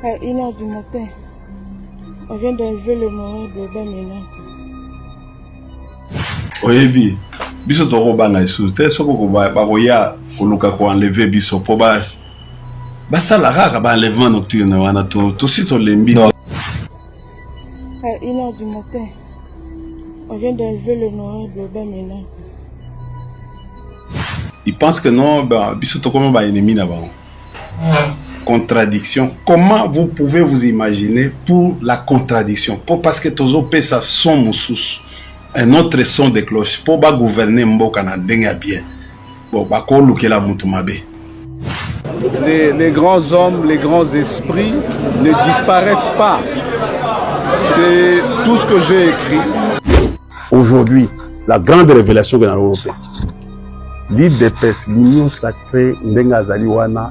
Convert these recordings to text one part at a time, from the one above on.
À 1h du matin, on vient d'enlever le mort de Bamina. Oyebi, biso toko bana isu, te soko bakoya koluka ko enlever biso po basala kaka ba enlèvement nocturne wana to si to lembi. À 1h du matin, on vient d'enlever le mort de Bamina. Ils pensent que non, biso toko ba ennemi na bango. Contradiction. Comment vous pouvez vous imaginer pour la contradiction? Parce que tozo pesa son moussous. Un autre son de cloche pour gouverner Mboka na denga bien. Bon, les grands hommes, les grands esprits ne disparaissent pas. C'est tout ce que j'ai écrit. Aujourd'hui, la grande révélation que nous avons faite, l'IDPS, l'Union sacrée Ndenga Zaliwana,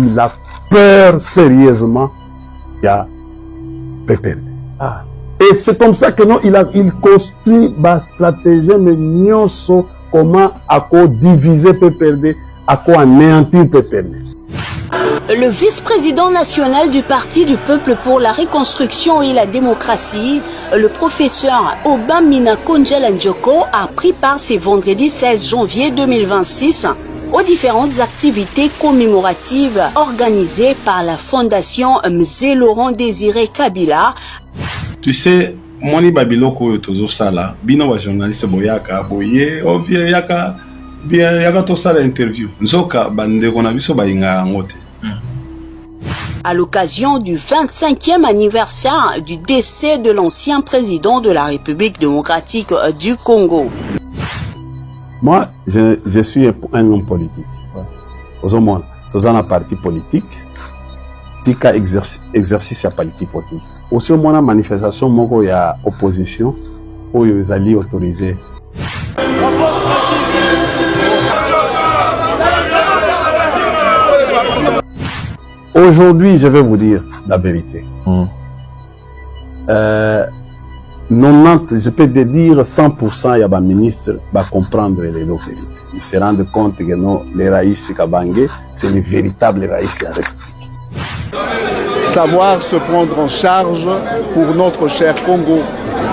il a peur sérieusement il y a PPRD. Et c'est comme ça que non, il construit ma stratégie, mais nous sommes comment à quoi diviser PPRD, à quoi anéantir PPRD. Le vice-président national du Parti du Peuple pour la Reconstruction et la Démocratie, le professeur Obamina Konjela Njoko, a pris part ce vendredi 16 janvier 2026 aux différentes activités commémoratives organisées par la Fondation Mzee Laurent Désiré Kabila. Tu sais, moni babiloko tozo sala, bino wa journaliste boyaka, boye, ovie yaka, bien yaka to sala interview. Nzoka bande kona biso bayinga ngote. À l'occasion du 25e anniversaire du décès de l'ancien président de la République démocratique du Congo. Moi, je suis un homme politique. Aux hommes, dans un parti politique, tika exercice à politique politique. Aussi, moi, la manifestation, moi, il y a opposition, où ils allaient autoriser. Aujourd'hui, je vais vous dire la vérité. 90, je peux te dire 100%, il y a un ministre qui va comprendre les vérités. Ils se rendent compte que non, les Raïs Kabangé, c'est les véritables Raïs à République. Savoir se prendre en charge pour notre cher Congo.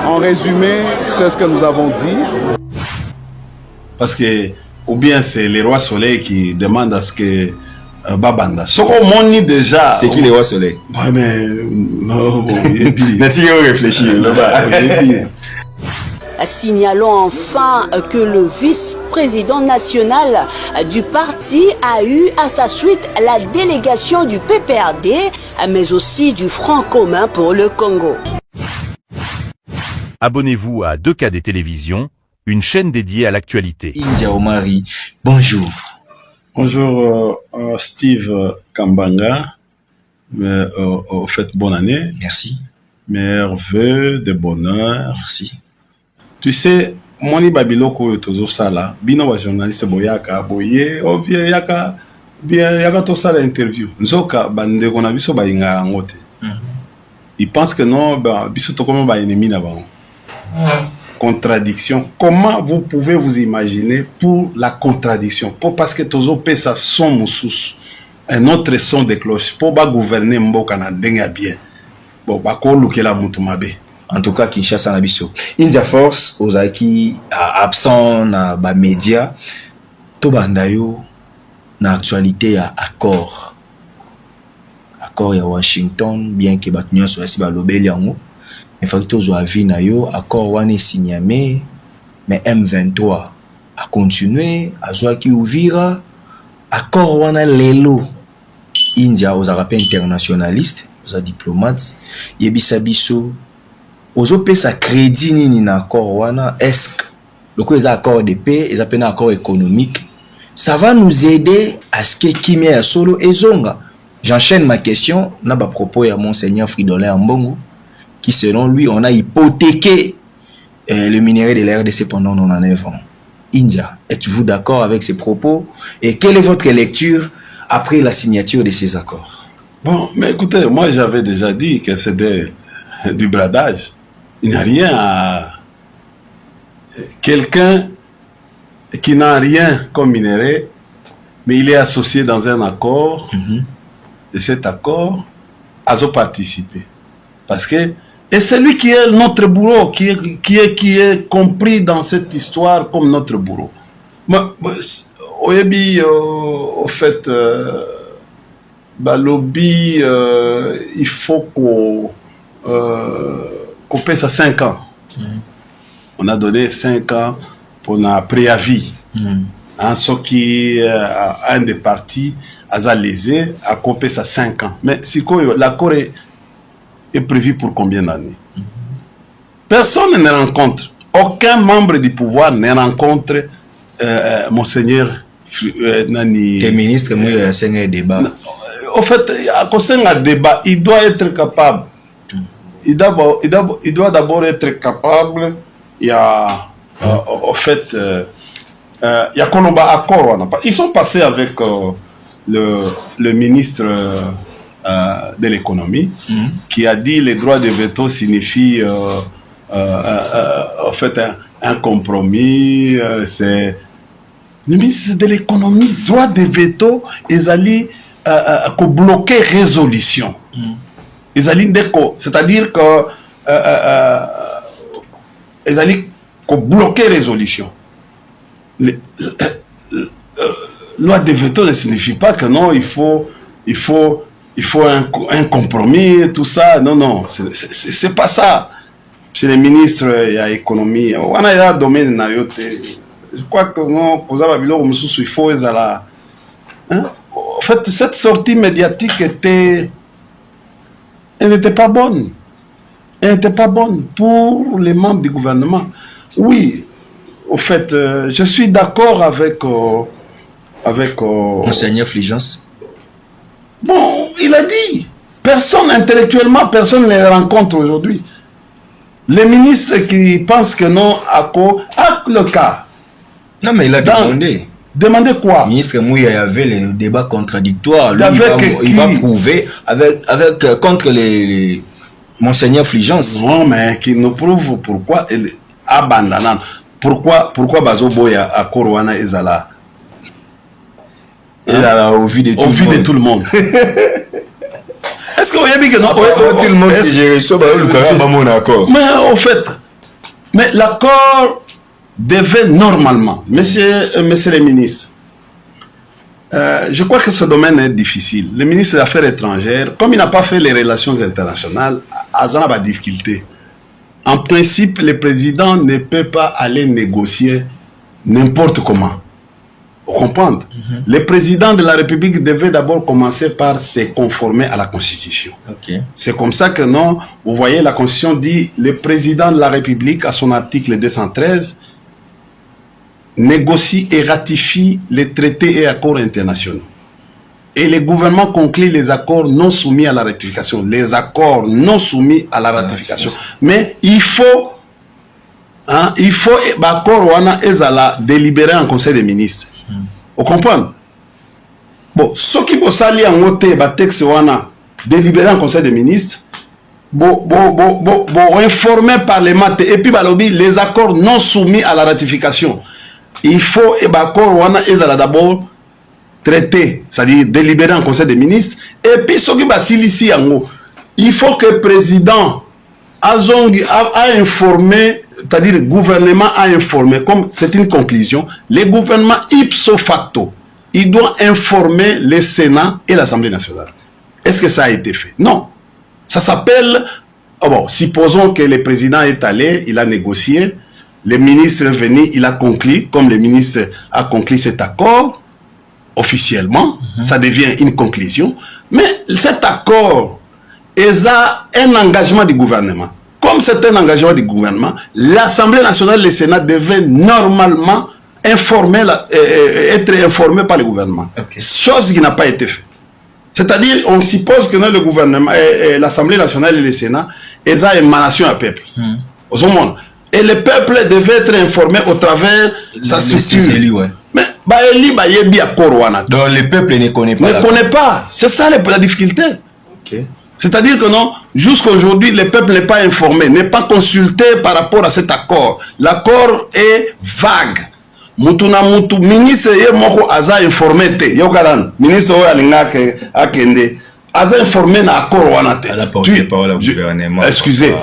En résumé, c'est ce que nous avons dit. Parce que, ou bien c'est les rois soleil qui demandent à ce que Babanda. Ce qu'on m'a déjà. C'est qui les rois soleil? Ouais, mais. Non, bon, N'a-t-il réfléchi? Signalons enfin que le vice-président national du parti a eu à sa suite la délégation du PPRD, mais aussi du Front commun pour le Congo. Abonnez-vous à 2KD Télévision, une chaîne dédiée à l'actualité. India Omari, bonjour. Bonjour Steve Kambanga, au fait bonne année. Merci. Meilleurs vœux de bonheur. Merci. Tu sais, moni babiloko tozo sala, bino wa journaliste boyaka, boye, ovie yaka, bien yaka to sala interview. Nzoka bande kona biso bayinga ngote. Ils pensent que non, biso to comme ba ennemi na bango. Contradiction. Comment vous pouvez vous imaginer pour la contradiction? Parce que tozo pesa son moussous. Un autre son de cloche pour gouverner Mboka na denga bien. Bon, bako lukela mutu mabe. En tout cas, Kinshasa na biso. India Force, ozaki absent na ba média, to bandayo na actualité ya accord. Accord ya Washington, bien que batunion so asi ba lobeli yango. Mais faut que tozo avi na yo accord wane signamé, mais M23 a continué, azwaki Uvira, accord wana lelo. India ozaka pe internationaliste, oza diplomate, yebisa biso ozo pesa crédit nini na accord wana, est-ce que le accord de paix, ils appellent un accord économique, ça va nous aider à ce que Kimia Solo et Zonga. J'enchaîne ma question, n'a pas propos à Monseigneur Fridolin Ambongo, qui selon lui, on a hypothéqué le minerai de la RDC pendant 99 ans. India, êtes-vous d'accord avec ces propos? Et quelle est votre lecture après la signature de ces accords? Bon, mais écoutez, moi j'avais déjà dit que c'était du bradage. Il n'y a rien à... Quelqu'un qui n'a rien comme minerai, mais il est associé dans un accord, et cet accord, a participé. Parce que, et c'est lui qui est notre bourreau, qui est compris dans cette histoire comme notre bourreau. Au fait, lobby, il faut qu'on paie ça 5 ans. On a donné 5 ans pour un préavis. Ce qui un des partis a lésé a coupé ça 5 ans. Mais si l'accord est prévu pour combien d'années? Personne ne rencontre, aucun membre du pouvoir ne rencontre Monseigneur Nani. Le ministre Mouya Senga un débat. En fait, à cause d'un débat, il doit être capable. Il doit d'abord être capable. Il y a, en fait, il y a Colomba Accord. Ils sont passés avec le ministre de l'économie qui a dit les droits de veto signifient en fait un compromis. C'est le ministre de l'économie, droit de veto, ils allaient bloquer résolution. C'est-à-dire que ils allaient bloquer résolution. Loi de veto ne signifie pas que non, il faut un compromis, tout ça. Non, c'est pas ça. Chez les ministres, il y a économie. On a un domaine je crois que non, il faut en fait, cette sortie médiatique elle n'était pas bonne. Elle n'était pas bonne pour les membres du gouvernement. Oui, au fait, je suis d'accord avec Monseigneur Fulgence. Bon, il a dit, personne intellectuellement, personne ne les rencontre aujourd'hui. Les ministres qui pensent que non, le cas. Non, mais il a demandé. Demander quoi? Le ministre Mouya, il y avait les débats contradictoires. Lui, il va prouver contre les Monseigneur Fulgence. Non, mais qui nous prouve pourquoi abandonnant. Pourquoi Bazo Boya à Korwana Ezala? Au vu de tout le monde. Est-ce que vous avez dit que non? Tout le monde mais en fait, mais l'accord devait normalement, monsieur le ministre, je crois que ce domaine est difficile. Le ministre des Affaires étrangères, comme il n'a pas fait les relations internationales, il a des difficultés. En principe, le président ne peut pas aller négocier n'importe comment. Vous comprenez? Le président de la République devait d'abord commencer par se conformer à la Constitution. C'est comme ça que non, vous voyez, la Constitution dit le président de la République, à son article 213, négocie et ratifie les traités et accords internationaux. Et les gouvernements concluent les accords non soumis à la ratification. Les accords non soumis à la ratification. Mais il faut l'accord délibéré en Conseil des ministres. Vous comprenez? Bon, ce qui peut s'allier en côté, texte délibéré en Conseil des ministres, informer le Parlement et puis les accords non soumis à la ratification. Il faut d'abord traité, c'est-à-dire délibéré en Conseil des ministres, et puis ce qui va ici, il faut que le président a informé, c'est-à-dire le gouvernement a informé, comme c'est une conclusion, le gouvernement ipso facto, il doit informer le Sénat et l'Assemblée nationale. Est-ce que ça a été fait? Non. Ça s'appelle, supposons que le président est allé, il a négocié, le ministre est venu, il a conclu, comme le ministre a conclu cet accord, officiellement, ça devient une conclusion, mais cet accord est un engagement du gouvernement. Comme c'est un engagement du gouvernement, l'Assemblée nationale et le Sénat devaient normalement être informés par le gouvernement. Chose qui n'a pas été faite. C'est-à-dire, on suppose que le gouvernement, l'Assemblée nationale et le Sénat, ils ont une émanation à peuple. Et le peuple devait être informé au travers de sa structure. Mais donc le peuple ne connaît pas. Ne connaît pas. C'est ça la difficulté. C'est-à-dire que non, jusqu'à aujourd'hui, le peuple n'est pas informé, n'est pas consulté par rapport à cet accord. L'accord est vague. Ministre moko aza informé te. Yokalan, ministre oyo alinga akende aza informé na accord wana te. Excusez,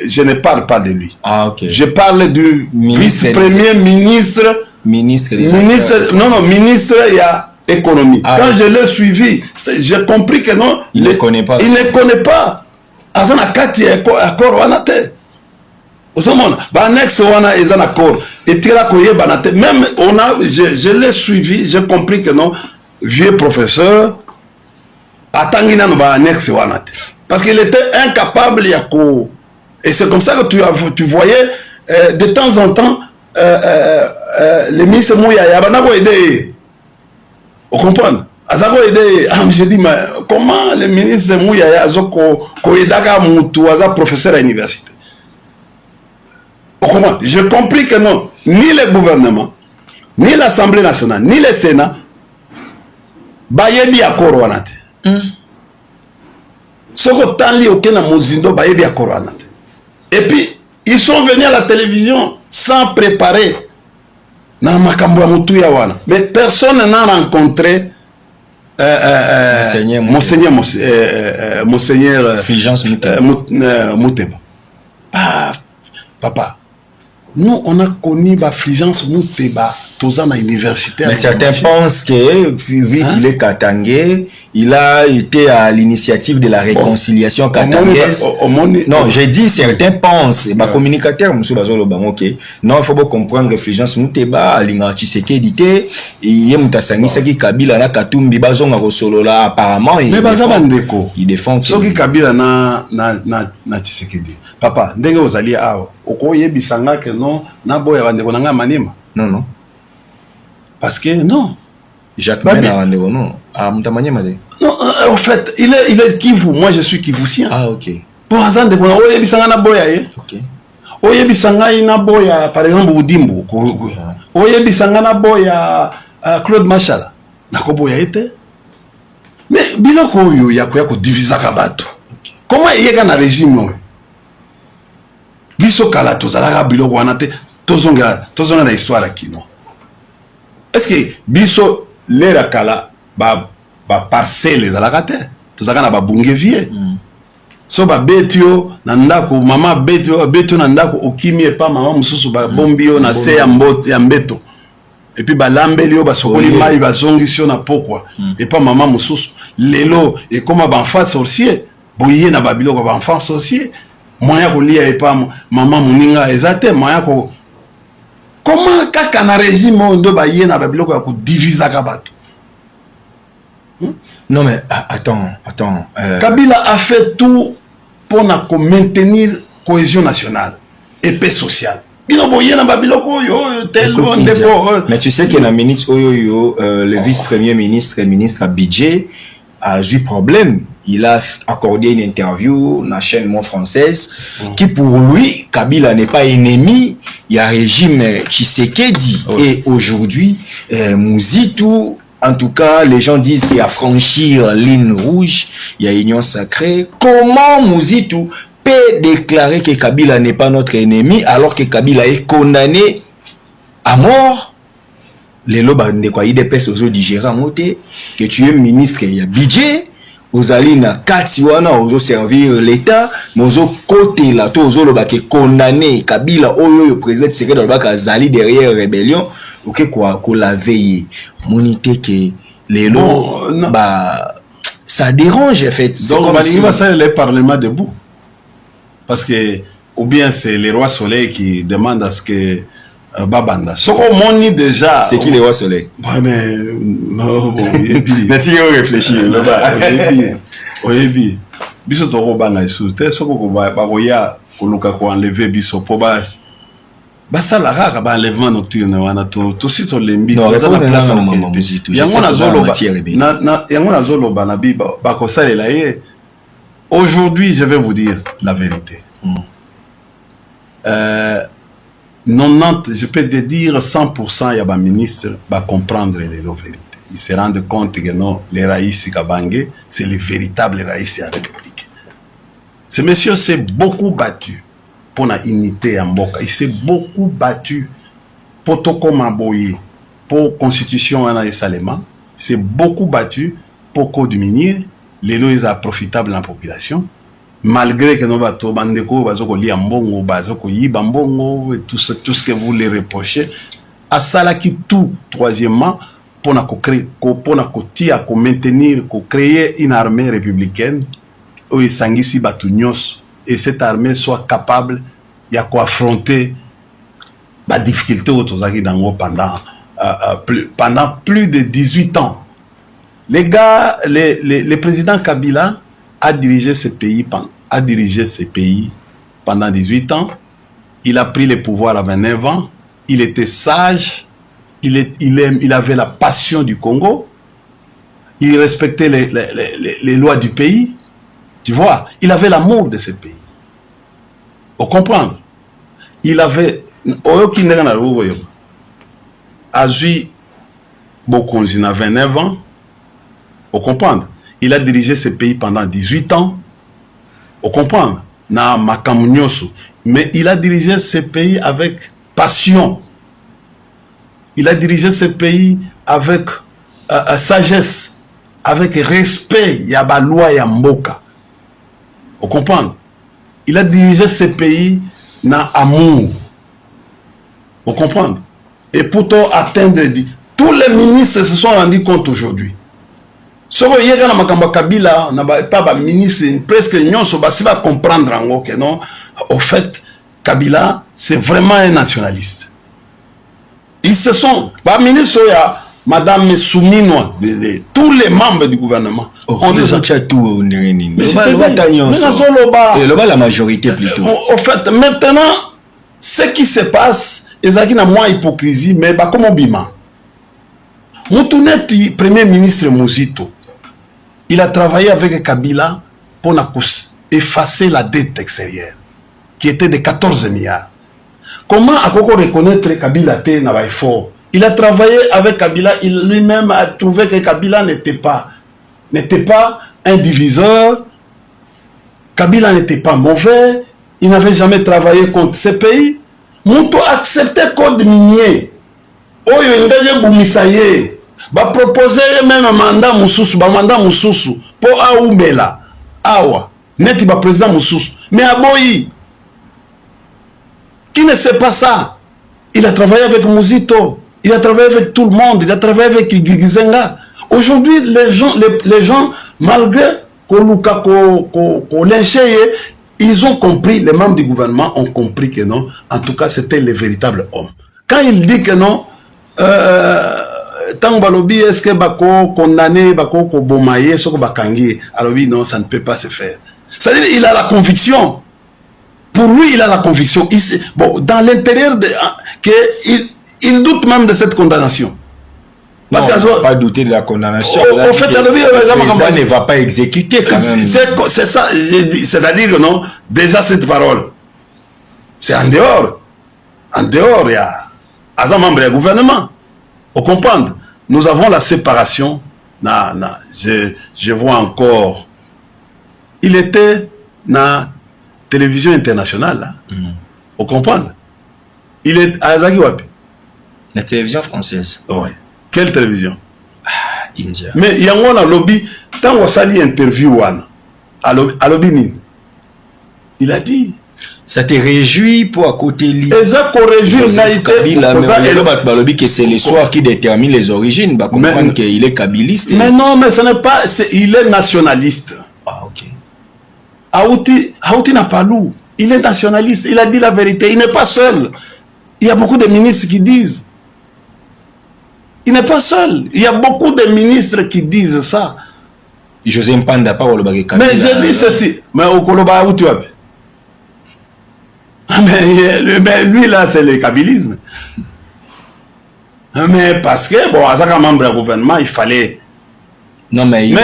je ne parle pas de lui. Ah, ok. Je parle du vice-premier ministre. Ministre, il y a économie. Ah, quand je l'ai suivi, j'ai compris que non. Il ne connaît pas. Il ne connaît pas. Aza na kati accord wana te. Osomona, ba annexe wana eza na accord. Et tira koye banate. Même je l'ai suivi, j'ai compris que non, vieux professeur, atangina no ba annexe wana te. Parce qu'il était incapable yako. Et c'est comme ça que tu voyais de temps en temps les ministres Mouyaya banako aider. Vous comprenez? Azako aider. Je dis mais comment les ministres Mouyaya azoko koedaka mutu aza professeur à l'université? Comment? J'ai compris que non, ni le gouvernement, ni l'Assemblée nationale, ni le Sénat, bayebi akoro wana te. Soko tanli okena mozindo bayebi akoro wana te. Et puis ils sont venus à la télévision sans préparer na makambo ya mutu ya wana. Mais personne n'a rencontré Monseigneur Fulgence Muteba. Papa, nous on a connu Fulgence Muteba à l'université. Mais certains pensent que vu qu'il est katangé, il a été à l'initiative de la réconciliation katangaise. Non, j'ai dit certains pensent. Ma communicateur, monsieur Bazolo ok. Non, il faut pas comprendre que Fulgence Muteba, l'ingati sécurité, il y a mutasangi saki Kabila na Katumbi bazonga rosolola apparemment. Il défend. Soki Kabila na Tshisekedi. Papa, ndenge ozali awa, okoye bisanga que non, na boya bandeko nanga manima. Non. Parce que non. Jacques Mena non. Ah, Moutamanyema. Non, en fait, il est Kivu. Moi, je suis Kivusien. Ah, ok. Pour exemple, oye bisanga na boya ok. Oye bisanga na boya, par exemple, Udimbo. Oye bisanga na boya Claude Machala. Nako boya ete. Mais biloko oyo ya ko divisa ka bato. Comment yeka na régime oyo? Biso kala tozalaka biloko wana te, tozonga na histoire kino. Est-ce que biso lera kala ba parcelle ezalaka te? Tozalaka na ba bungevier. So ba betio na ndako mama betio na ndako okimi epa mama mususu ba bombio na se ya mbeto. Et puis ba lambeli yo ba sokoli mai ba zongisio na pokwa. Epa mama mususu lelo et comme ba enfant sorcier, boye na ba biloko ba enfant sorcier. Moya kolia epa mama muninga ezate moya ko comment kaka na régime ndo ba yena ba biloko ya ko diviser ka bato. Non mais attends Kabila a fait tout pour maintenir cohésion nationale et paix sociale. Bino boyena ba biloko yo tel ndeko. Mais tu sais que la minute le vice-premier ministre et ministre à budget a eu problème. Il a accordé une interview dans la chaîne Mon Française qui pour lui, Kabila n'est pas ennemi, il y a un régime Tshisekedi. Et aujourd'hui, Mouzitou, en tout cas, les gens disent qu'il y a franchir ligne rouge, il y a union sacrée. Comment Mouzitou peut déclarer que Kabila n'est pas notre ennemi alors que Kabila est condamné à mort? Les lobes de quoi il dépêche aux digérants que tu es ministre, il y a budget. Ozali na kati wana ozo servir l'état mozo côté là to ozo loba ke condamné Kabila oyo président Tshisekedi loba ka zali derrière rébellion OK quoi ko la veille monité que les lots bah ça dérange en fait. Donc il va ça le parlement debout parce que ou bien c'est les rois soleil qui demandent à ce que Babanda. Ce qu'on moni déjà. C'est qui les rois soleil? Mais non, bon, et puis. Mais tu réfléchir là-bas. Et puis, biso to robanga isu. Te soko ko ba koya ko luka ko enlever biso po ba. Ba sala raka ba enlèvement nocturne wana to sito lembi to za na place na maman muzito. Yango na zolo na yango na zolo ba na bi ba ko salela ye. Aujourd'hui, je vais vous dire la vérité. 90, je peux te dire 100%, il y a des ministres qui vont comprendre les vérités. Ils se rendent compte que non, les Raïs Kabangé, c'est les véritables Raïs de la République. Ce monsieur s'est beaucoup battu pour la unité en Mboka. Il s'est beaucoup battu pour Toko Maboye, pour la constitution en Salema. Il s'est beaucoup battu pour Code minier. lelo est profitable dans la population, malgré que nous bateaux bandeko bazoko li ambongo bazoko yiba mbongo et tout ce que vous les reprochez. À ça qui tout troisièmement pour créer, pour maintenir, pour créer une armée républicaine où il s'angisi batunios et cette armée soit capable de affronter la difficulté pendant plus de 18 ans. Les gars, le président Kabila a dirigé ce pays pendant 18 ans. Il a pris le pouvoir à 29 ans. Il était sage. Il avait la passion du Congo. Il respectait les lois du pays. Tu vois, il avait l'amour de ce pays. Vous comprenez? Il avait... Azui Bokonzi a 29 ans. Vous comprenez? Il a dirigé ce pays pendant 18 ans. Vous comprenez? Na Makamunyosu. Mais il a dirigé ce pays avec passion. Il a dirigé ce pays avec sagesse, avec respect. Yaba loi ya mboka. Vous comprenez? Il a dirigé ce pays na amour. Vous comprenez? Et pourtant atteindre, tous les ministres se sont rendus compte aujourd'hui. Ce que y a dans Makamba Kabila, pas ministre, presque nyonso basi va comprendre en que non. Au fait, Kabila, c'est vraiment un nationaliste. Ils se sont, pas ministre, Madame Soumino, tous les membres du gouvernement. On déjà tout, la majorité plutôt. Au fait, maintenant, ce qui se passe, ils ont moins hypocrisie, mais comme Obima. Moutouneti, premier ministre Mouzito, il a travaillé avec Kabila pour effacer la dette extérieure, qui était de 14 milliards. Comment Akoko reconnaître Kabila était dans l'effort? Il a travaillé avec Kabila, il lui-même a trouvé que Kabila n'était pas un diviseur, Kabila n'était pas mauvais, il n'avait jamais travaillé contre ce pays. Moutou acceptait code minier. Oyo ndaje bumisaye. Ba proposer même un mandat mususu, pour Aoumela. Awa. Neti ba président mususu. Mais Aboyi, qui ne sait pas ça? Il a travaillé avec Mouzito. Il a travaillé avec tout le monde. Il a travaillé avec Gizenga. Aujourd'hui, les gens, malgré qu'on lynchait, ils ont compris, les membres du gouvernement ont compris que non, en tout cas, c'était le véritable homme. Quand il dit que non, tant balobi est-ce que bako condamné, bako kobomaye, soko bakangi, alors oui, non, ça ne peut pas se faire. C'est-à-dire, il a la conviction. Pour lui, il a la conviction. Bon, dans l'intérieur, il doute même de cette condamnation. Parce non, on ne va pas douter de la condamnation. Au fait, le président ne va pas exécuter quand même. C'est ça, c'est-à-dire que non, déjà cette parole, c'est en dehors. En dehors, il y a un membre du gouvernement. Vous comprenez? Nous avons la séparation. Je vois encore. Il était dans la télévision internationale. Là. Vous comprenez? Il est à Azakiwapi. La télévision française. Oui. Quelle télévision? India. Mais il y a un lobby. Quand on s'allie interview, à lobby, il a dit. Ça te réjouit pour à côté lui. Exact, pour réjouir lobby que c'est l'histoire qui détermine les origines. Bah comprendre qu'il est kabbyliste. Mais non, mais ce n'est pas. Il est nationaliste. Ah ok. Aouti n'a pas loup. Il est nationaliste. Il a dit la vérité. Il n'est pas seul. Il y a beaucoup de ministres qui disent. Il n'est pas seul. Il y a beaucoup de ministres qui disent ça. José Mpanda pas au Kabila. Mais je dis ceci. Mais au Koloba, où tu vas? Mais lui là, c'est le kabylisme. Mais parce que, bon, à chaque membre du gouvernement, il fallait. Non, mais il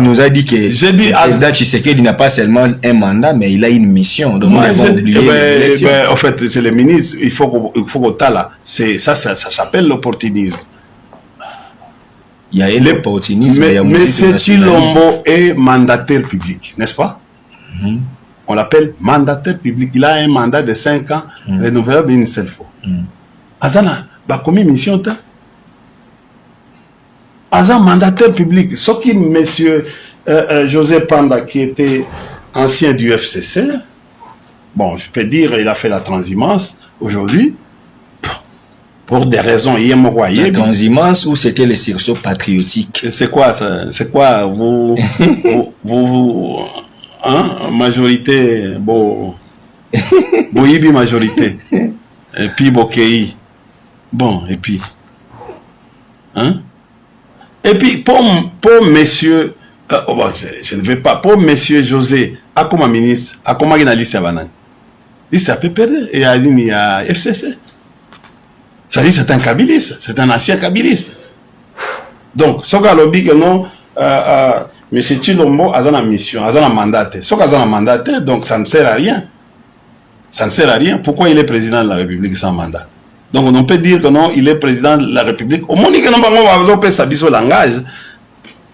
nous a dit que le président Tshisekedi n'a pas seulement un mandat, mais il a une mission. Donc, en fait, c'est le ministre. Il faut qu'on là. Ça s'appelle l'opportunisme. Il y a l'opportunisme. Mais c'est Chilombo est mandataire public, n'est-ce pas? On l'appelle mandataire public. Il a un mandat de 5 ans, renouvelable une seule fois. Azana, comme mission, un mandataire public, ce qui, monsieur José Panda, qui était ancien du FCC, bon, je peux dire, il a fait la transhumance aujourd'hui, pour des raisons la transhumance ou c'était le sursaut patriotique? C'est quoi ça? C'est quoi vous, hein, majorité, bon, Boyibi majorité, et puis Bokei, bon, et puis, hein? Et puis pour monsieur, bon, je ne vais pas, pour monsieur José, à comme ministre, à comme analyste à Banane, il s'est peu perdu, et il y a FCC. Ça dit c'est un kabiliste, c'est un ancien kabiliste. Donc, ce qu'on a lobby que non, M. Chilombo a une mission, a un mandat. Ce qu'on a un mandat, donc ça ne sert à rien. Ça ne sert à rien. Pourquoi il est président de la République sans mandat? Donc, on peut dire que non, il est président de la République. Au moment où on peut s'habiller langage,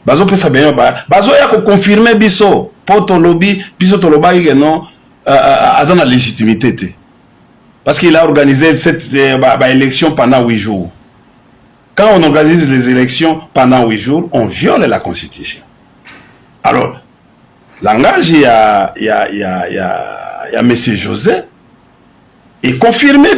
on peut s'habiller, on peut confirmer biso, pour ton lobby, biso ton lobby que non, a une légitimité. Parce qu'il a organisé cette élection pendant 8 jours. Quand on organise les élections pendant 8 jours, on viole la Constitution. Alors, langage, il y a M. José, et confirmé,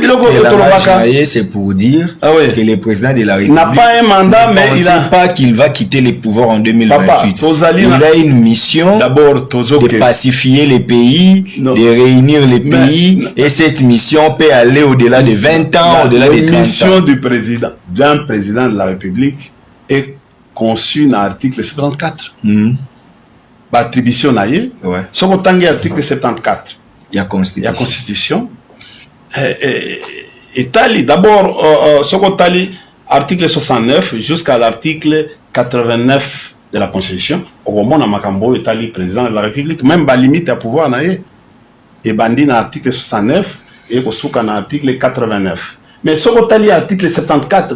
c'est pour dire que le président de la République n'a pas un mandat, mais il n'a pas qu'il va quitter le pouvoir en 2028. Il a une mission de pacifier les pays, de réunir les pays, et cette mission peut aller au-delà de 20 ans, au-delà de 30 ans. La mission du président, d'un président de la République, est conçue dans l'article 74. L'attribution naïe, ce qu'on a l'article 74. Il y a constitution. D'abord, ce qu'on a article 69 jusqu'à l'article 89 de la Constitution, au moment où Makambo est le président de la République, même la limite à pouvoir, et bandi dans l'article 69 et dans l'article 89. Mais ce qu'on a l'article 74,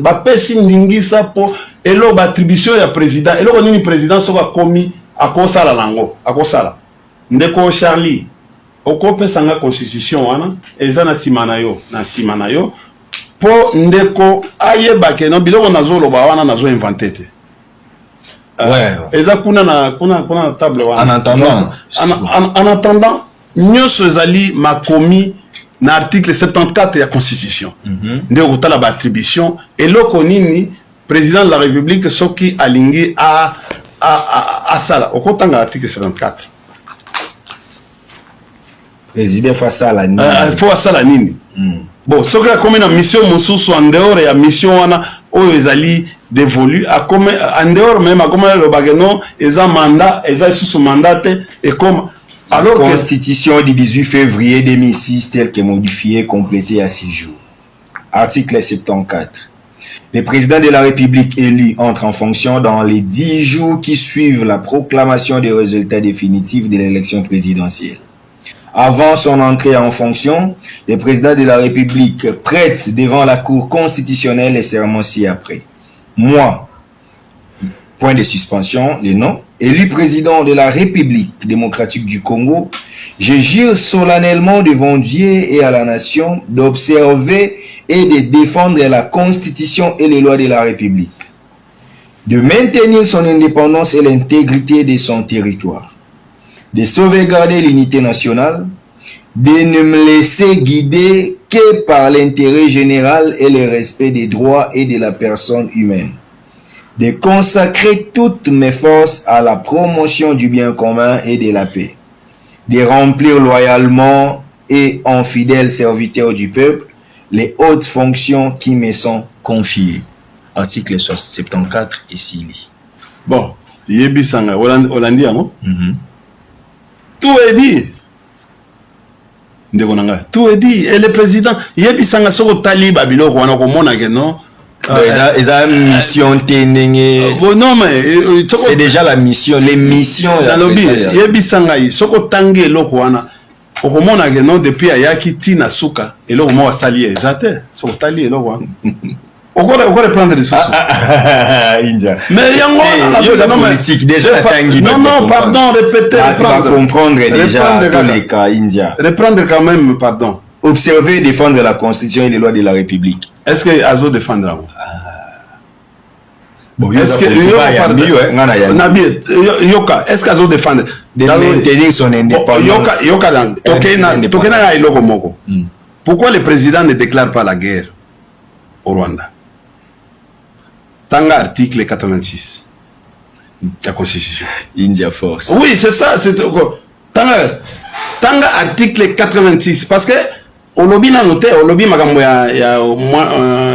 ça pour l'attribution du président, et le président soit commis à cause de la langue, à cause de la Ndeko Charlie. Okope sanga constitution wana ezana simanayo na simanayo po ndeko ayeba ke no biloko nazolo ba wana nazo inventé te. Eza kuna na table wana. En attendant nyonso ezali makomi na article 74 ya constitution. Ndeko tala ba attribution eloko nini président de la République soki alingi a sala okotanga article 74. Président face à la nini. Face à la nini. Bon, ce qui a comme une mission, mon en dehors et la mission wana ezali dévolu en dehors même comme le bagano ils ont mandat, ils ont sous mandat et comme alors Constitution du 18 février 2006 telle que modifiée complétée à 6 jours. Article 74. Le président de la République élu entre en fonction dans les 10 jours qui suivent la proclamation des résultats définitifs de l'élection présidentielle. Avant son entrée en fonction, le président de la République prête devant la Cour constitutionnelle les serments ci-après. Moi, point de suspension, les noms, élu président de la République démocratique du Congo, je jure solennellement devant Dieu et à la nation d'observer et de défendre la Constitution et les lois de la République, de maintenir son indépendance et l'intégrité de son territoire, de sauvegarder l'unité nationale, de ne me laisser guider que par l'intérêt général et le respect des droits et de la personne humaine, de consacrer toutes mes forces à la promotion du bien commun et de la paix, de remplir loyalement et en fidèle serviteur du peuple les hautes fonctions qui me sont confiées. Article 74 ici. Bon, Yebisanga, Hollandais, non? Tout est dit. Tout est dit. Et le président, Yebisanga soko tali babilo ko wana ko mona ke non. Eza mission non mais c'est déjà la mission, les missions. Yebisanga soko tangi loko wana. Ko mona ke non depuis ayaki tina suka et loko mo wasali ezate. Soko tali loko wana. On va reprendre les sources. India. Mais il y a une politique déjà. Non, pardon, répétez. Tu vas comprendre déjà tous les cas, India. Reprendre quand même, pardon. Observer et défendre la Constitution et les lois de la République. Est-ce que Azo défendra? Bon, est-ce que Yoka, est-ce qu'ils ont défendu de maintenir son indépendance? Pourquoi le président ne déclare pas la guerre au Rwanda? Tanga article 86 de la Constitution. India Force. Oui, c'est ça. Tanga article 86 parce que au lobby na noté au lobby makambo ya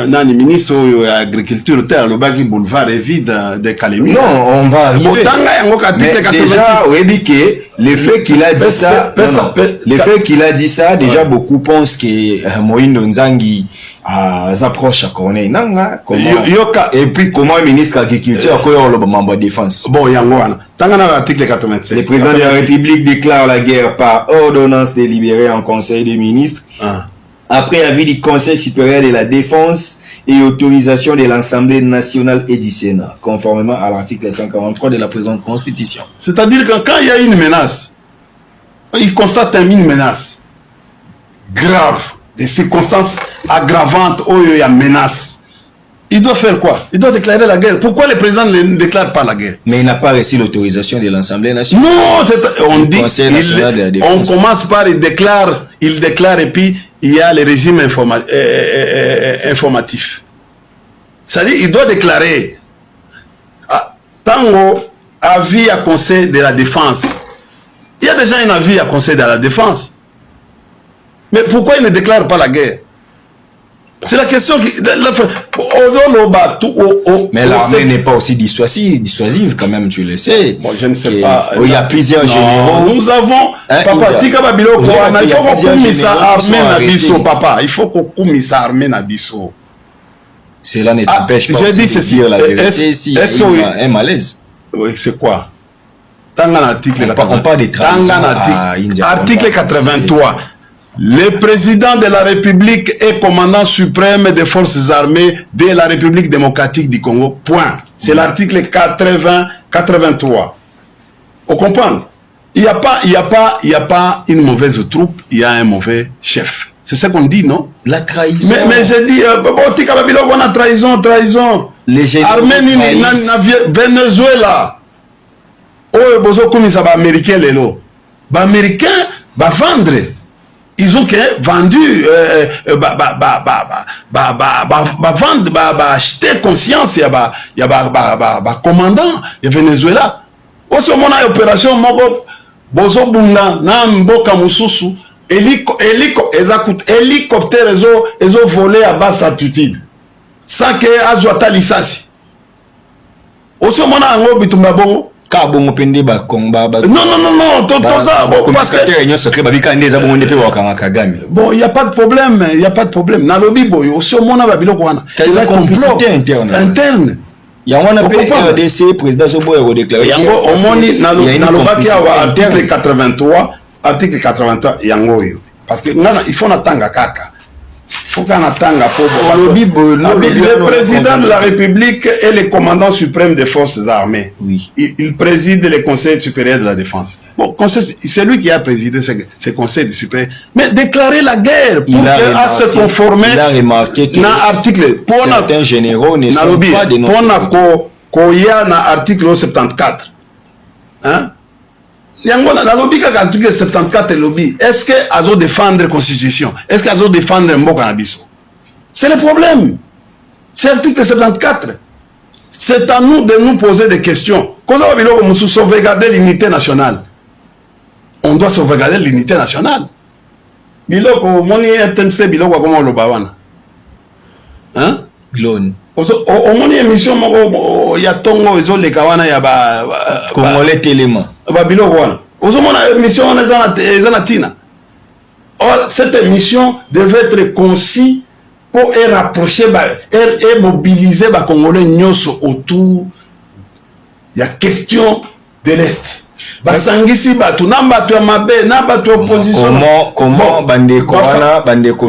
nani ministre de l'agriculture terre le baki boulevard est vide de Kalemi. Non, on va arriver. Tanga yango article 86. Déjà oui que le fait qu'il a dit ça, le fait qu'il a dit ça, déjà beaucoup pensent que Moïse Nzangi approche à Corneille Nanga et puis comment le ministre de l'agriculture a le membre de défense. Bon yango wana. Tanga na article 87. Le président de la République déclare la guerre par ordonnance délibérée en Conseil des ministres. Après avis du Conseil supérieur de la défense et autorisation de l'Assemblée nationale et du Sénat, conformément à l'article 143 de la présente Constitution. C'est-à-dire que quand il y a une menace, il constate une menace grave, des circonstances aggravantes où il y a menace. Il doit faire quoi? Il doit déclarer la guerre. Pourquoi le président ne déclare pas la guerre? Mais il n'a pas reçu l'autorisation de l'Assemblée nationale. Non, on dit, on commence par il déclare et puis il y a le régime informatif. C'est-à-dire il doit déclarer Tango avis à conseil de la défense. Il y a déjà un avis à conseil de la défense. Mais pourquoi il ne déclare pas la guerre? C'est la question qui... Mais l'armée n'est pas aussi dissuasive quand même, tu le sais. Bon, je ne sais pas. Il y a plusieurs généraux. Nous avons... Papa, il faut qu'on commise armée Nabiso, papa. Il faut qu'on commise armée Nabiso. Cela ne t'empêche pas de dire la vérité si il y a un malaise. Oui, c'est quoi? On parle des trahisons. Article 83. Le président de la République est commandant suprême des forces armées de la République démocratique du Congo. Point. C'est l'article 83. On comprend? Il n'y a pas une mauvaise troupe, il y a un mauvais chef. C'est ça qu'on dit, non? La trahison. Mais j'ai dit, on a trahison. Les Arménie, Venezuela. Oh, bozo comme ça, américain, les américains, vendre. Ils ont vendu, acheter conscience, il y a commandant, il y a Venezuela. Aussi, on a une opération, bozo bunda, na mboka mususu, hélicoptère, ils ont volé à basse altitude. Sans que Azuata Lissasi. Aussi, on a un gros bitumba bongo. Non, parce que bon, il n'y a pas de problème, Dans le Bibo, aussi au monde il y a complicité interne. Il y a un RDC, président Zobo est déclaré. Il y a article 83, parce que il faut attendre kaka. Le président de la République est le commandant suprême des forces armées. Oui. Il préside le Conseil supérieur de la défense. Bon, c'est lui qui a présidé ce Conseil supérieur. Mais déclarer la guerre pour se conformer il a remarqué que certains généraux ne sont pas de notre article 74. Hein? Article 74 lobby. Est-ce qu'elles ont défendre la Constitution? Est-ce qu'elles ont défendre Mboka-Nabiso? C'est le problème. C'est l'article 74. C'est à nous de nous poser des questions. Quand on veut sauvegarder l'unité nationale, on doit sauvegarder l'unité nationale. Biloko, moni intense biloko comment le bawana. Hein? Glone. Au moni émission ya tongo ezo le kawana ya ba Congolais téléma. Biloko wana. Ozomona émission on est en Tina. Or cette émission devait être conçue pour rapprocher et mobiliser les Congolais autour de la question de l'Est. Basangisi batu na batu ya mabe na batu opposition. Comment bandeko wana bandeko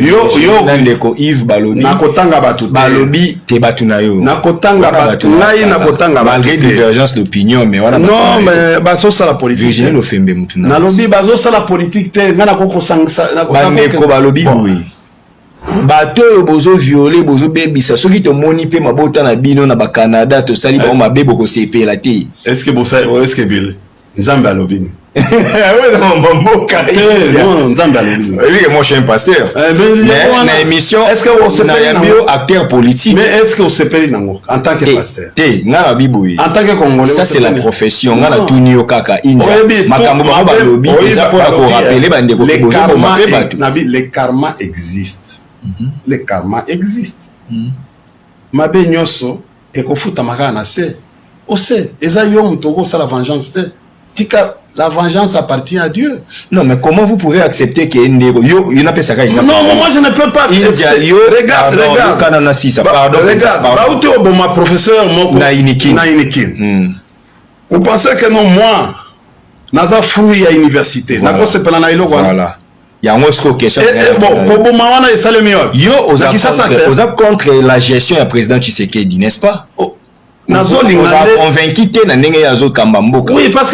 bandeko Yves Balobi na kotanga batu Balobi te batu na yo na kotanga batu ngai na kotanga batu malgré divergence d'opinion mais wana non mais baso sala politique Virginie Lofembe mutu na lobi baso sala politique te ngana koko sangisa bandeko Balobi oui bato bozo violer bozo bebisa soki to moni pe mabota na bino na ba Canada to sali ba mabebo ko CP la té. Est-ce que bossa est-ce que Bill Nzambe alobini? Ouais non mboka. Non Nzambe alobini. Oui moi je suis un pasteur. Mais na émission est-ce que vous sepeli bio acteur politique? Mais est-ce que vous sepeli nango en tant que pasteur? Té ngana biboui. En tant que Congolais. Ça c'est la profession ngana tunio kaka India. Makambo ba lobby eza pour ko rappeler bande ko bozo ko mape bato. Les karma existent. Les karma existent. Mabe nyoso ekofuta makana na se. Ose eza yo mutoko ça la vengeance te. Tika la vengeance appartient à Dieu. Non, mais comment vous pouvez accepter qu'il y ait une yo, il n'a pas ça. Non, moi je ne peux pas. Regarde. Pardon. Regarde. Ma professeur, Nainikin. Vous pensez que non, moi, naza fouille à l'université. Nako se pela na iloko. Voilà. Il y a une question. Bon, mawana et salemio. Yo, aux contre la gestion du président Tshisekedi, n'est-ce pas? Nous avons convaincu que nous avons oui, parce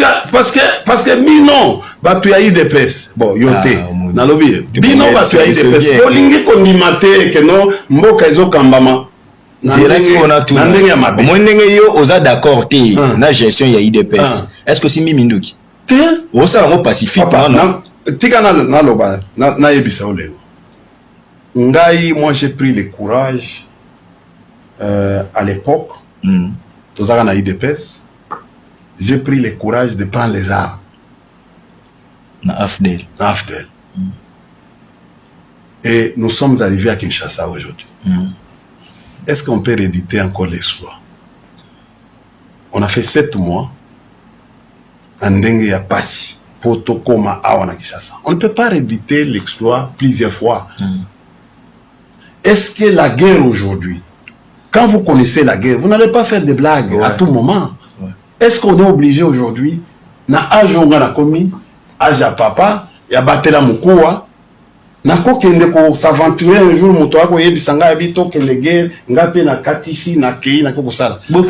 que Bino, tu as eu des pèses. Bon, yoté. Nalobi. Bino, tu as eu des pèses. Kolingi kondimate que non, mboka ezo kambama. C'est là ce qu'on a tout. Moi, nous sommes d'accord que la gestion il y a eu des pèses. Est-ce que c'est Miminduki? Ou ça on pacifique non? Tika na loba na yebisa olelo. Ngai, moi j'ai pris le courage à l'époque. J'ai pris le courage de prendre les armes. Afdel. Et nous sommes arrivés à Kinshasa aujourd'hui. Est-ce qu'on peut rééditer encore l'exploit? On a fait 7 mois en Dengue ya Passi, Potokoma, Awana Kinshasa. On ne peut pas rééditer l'exploit plusieurs fois. Est-ce que la guerre aujourd'hui, quand vous connaissez la guerre, vous n'allez pas faire des blagues à tout moment. Est-ce qu'on est obligé aujourd'hui, na âge on a commis, âge à papa, y a battu la moukoua, na ko kende ko s'aventurer un jour moto ako yebisanga habito que les guerres, ngape na katisi na kei na ko sala. Moi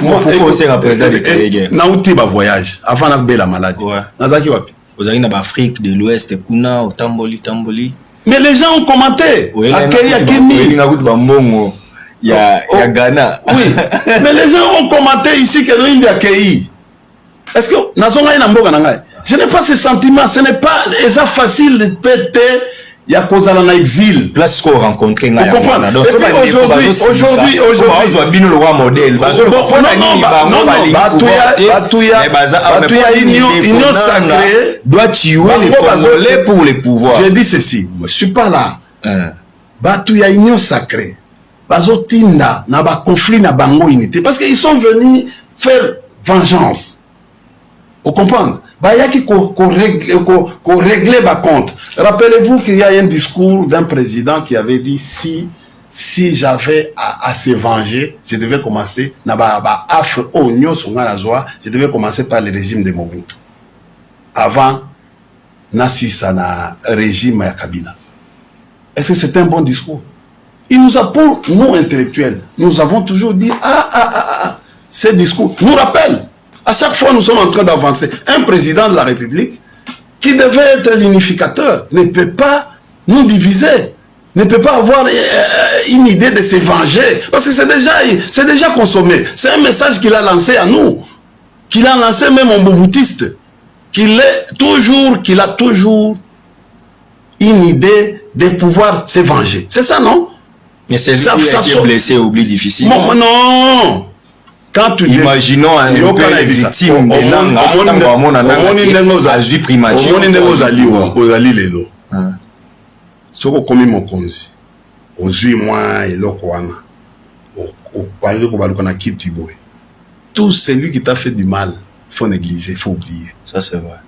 c'est représentant de guerre. Na uti ba voyage avant na bela maladie. Nazaki wapi? Vous allez en Afrique de l'Ouest, Kuna, au Tamboli. Mais les gens ont commenté. Akei Akemi. Il y a Ghana. Oui, mais les gens ont commenté ici que l'Inde a accueilli. Est-ce que je n'ai pas ce sentiment, ce n'est pas facile de péter. Il y a cause à l'exil. Place qu'on rencontre. Vous comprenez? Aujourd'hui, union sacrée doit tuer les Congolais pour les pouvoirs. J'ai dit ceci, je ne suis pas là. Batouya union sacrée. Bazotinda na ba conflit na bango unité parce qu'ils sont venus faire vengeance. Vous comprenez? Bah y a qui régler ba compte. Rappelez-vous qu'il y a un discours d'un président qui avait dit si j'avais à se venger, je devais commencer na ba afre onyo songa la joie, je devais commencer par le régime de Mobutu. Avant Nassisa na régime ya Kabila. Est-ce que c'est un bon discours? Il nous a, pour nous intellectuels, nous avons toujours dit ces discours nous rappellent. À chaque fois, nous sommes en train d'avancer. Un président de la République qui devait être l'unificateur ne peut pas nous diviser, ne peut pas avoir une idée de se venger, parce que c'est déjà consommé. C'est un message qu'il a lancé à nous, qu'il a lancé même aux Mobutistes, qu'il a toujours une idée de pouvoir se venger. C'est ça, non? Mais c'est lui qui est blessé, oubli difficile. Non. Quand tu imaginons un père victime de tout celui qui t'a fait du mal, il faut négliger, il faut oublier. Ça c'est vrai.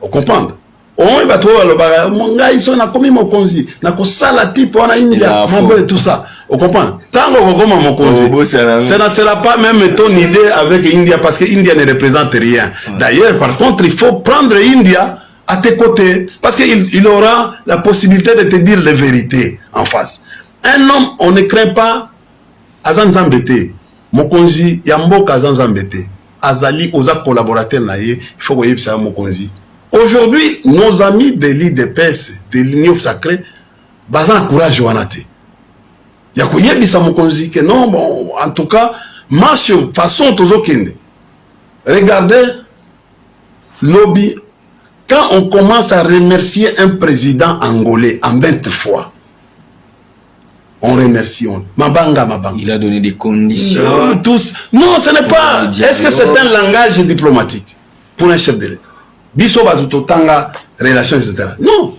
Vous comprenez? On va trouver le bagage. Mon gars, ils sont na komi mokonzi, na ko sala type on a India, mambo et tout ça. Vous comprenez? Tant qu'on comme mokonzi, ça ne sera pas même ton idée avec India parce que India ne représente rien. D'ailleurs, par contre, il faut prendre India à tes côtés parce qu'il aura la possibilité de te dire les vérités en face. Un homme, on ne craint pas Azan Zambete, mokonzi Yamboka Azan Zambete, Azali oza collaborateur naie, il faut que ça mokonzi. Aujourd'hui, nos amis de l'IDPS, de l'Union sacrée, bazan courage wanate. ya koyebisa mokonzi que non bon en tout cas marche façon tozokende. Regardez lobby quand on commence à remercier un président angolais en 20 fois. On remercie, Mabanga. Il a donné des conditions. Tous. Non, ce n'est pas. Est-ce que c'est un langage diplomatique pour un chef de l'État? Biso batutotanga relations, etc. Non.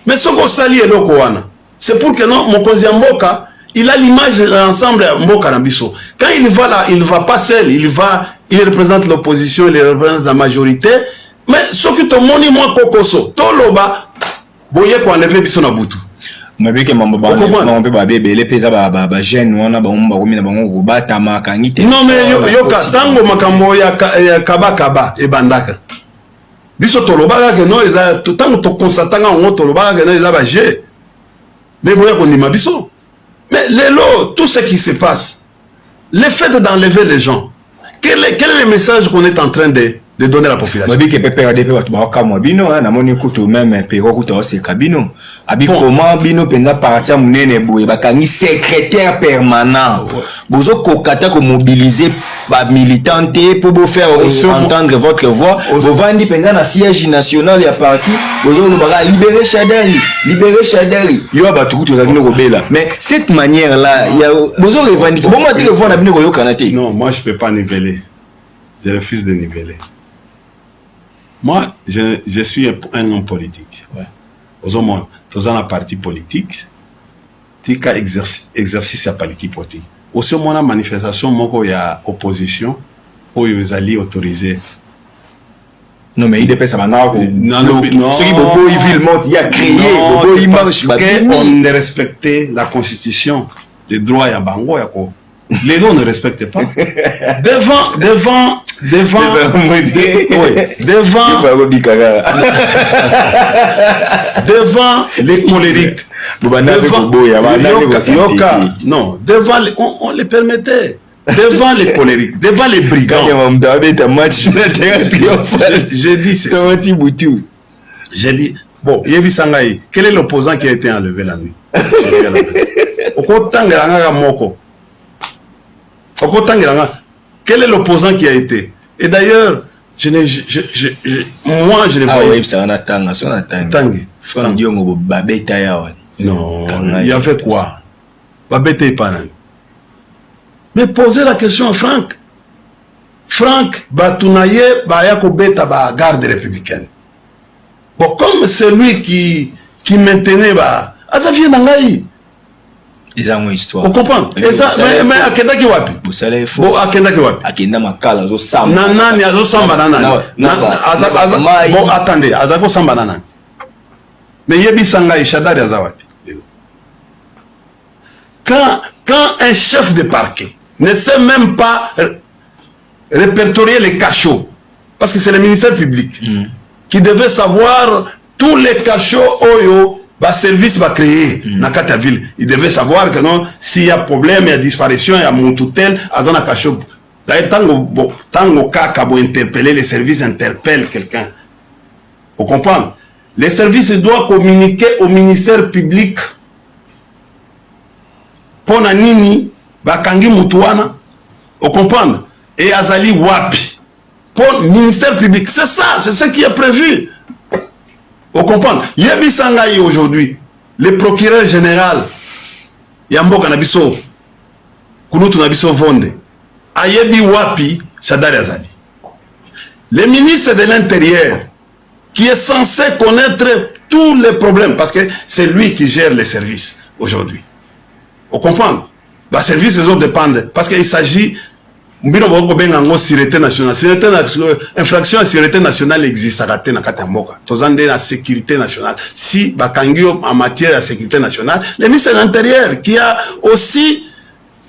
Mais ce qu'on s'allie est l'Okowana. C'est pour que non, Mokozi Mboka, il a l'image de l'ensemble Mboka Nambiso. Quand il va là, il ne va pas seul, il représente l'opposition, il représente la majorité. Mais ce qui te montre, moi, Kokoso, Toloba, Boye ko enlever Biso na Butu. Mabeke mamba mamba babebe les pesa ba jeune wana ba umba komina bango bata makangite. Non mais yoka tango makambo ya kaba e bandaka. Biso toloba que non eza tango to constatanga on toloba que non eza ba je. Mais boya ko ndima biso. Mais lelo tout ce qui se passe, le fait d'enlever les gens. Quel est le message qu'on est en train de donner à la population? Mabike pepe adepe watu ba kamwa bino na moni kutu même pero kutu ose kabino. Abi comment bino penza partir munene boye bakangi secrétaire permanent. Bozo kokata ko mobiliser ba militante pour vous faire entendre votre voix. Vous vandi penza na siège national ya parti, bozo no baka libérer Chadari. Yo ba tukutu za bino kobela. Mais cette manière là, ya bozo revendiquer. Bon moi te voir na bino ko yokanate. Non, moi je peux pas niveler. Je refuse de niveler. Moi, je suis un homme politique. Ouais. Aux hommes, dans un parti politique, tu as exercice à politique politique. Aussi, moi, la manifestation, moi, il y a opposition, où ils allaient autoriser. Non, mais il dépend ça maintenant. Non. Ce qui Bobo il monte, il a créé. Bobo il marche. On ne respectait la constitution, les droits à Bango, les noms ne respectent pas. Devant les colériques, devant on les permettait, devant les colériques, devant les brigands. J'ai dit c'est ça. J'ai dit bon, Yebi Sangaï, quel est l'opposant qui a été enlevé la nuit? Quel est l'opposant qui a été? Et d'ailleurs, moi, je n'ai pas eu. Non, il y avait quoi? Mais posez la question à Franck. Franck, Batounaye, Bayako Beta, garde républicaine. Bon, comme c'est lui qui maintenait, ça vient d'Angaï. Ils ont une histoire. Vous comprenez? Et ça, mais à Kenda qui wapi? Vous savez, faut. Bon, à Kenda qui wapi? À Kenda Makala, zo samba. Nanani, azo samba nanani. Bon, attendez, azako samba nanani. Mais Yebi Sanga et Chadari azawapi. Quand un chef de parquet ne sait même pas répertorier les cachots, parce que c'est le ministère public qui devait savoir tous les cachots oyo. Service va créer dans la ville. Il devait savoir que non, s'il y a problème, il y a disparition, il y a mon tutelle, Azana Kacho. D'ailleurs, tant au cas qu'à interpeller, les services interpellent quelqu'un. Vous comprenez? Les services doivent communiquer au ministère public. Pour Nini, Bakangi Mutuana. Vous comprenez? Et Azali Wapi. Pour le ministère public. C'est ça, c'est ce qui est prévu. Vous comprenez? Yebi Sangaï aujourd'hui, le procureur général, Yamboka Nabiso, Kunutu Nabiso Vonde, Ayebi Wapi, Chadari Azali. Le ministre de l'Intérieur, qui est censé connaître tous les problèmes, parce que c'est lui qui gère les services aujourd'hui. Vous comprenez? Les services, les autres dépendent, parce qu'il s'agit sécurité nationale. Infraction à sécurité nationale existe à Katamboka. Tozande la sécurité nationale. Si Bakangio en matière de sécurité nationale, le ministère de l'Intérieur qui a aussi,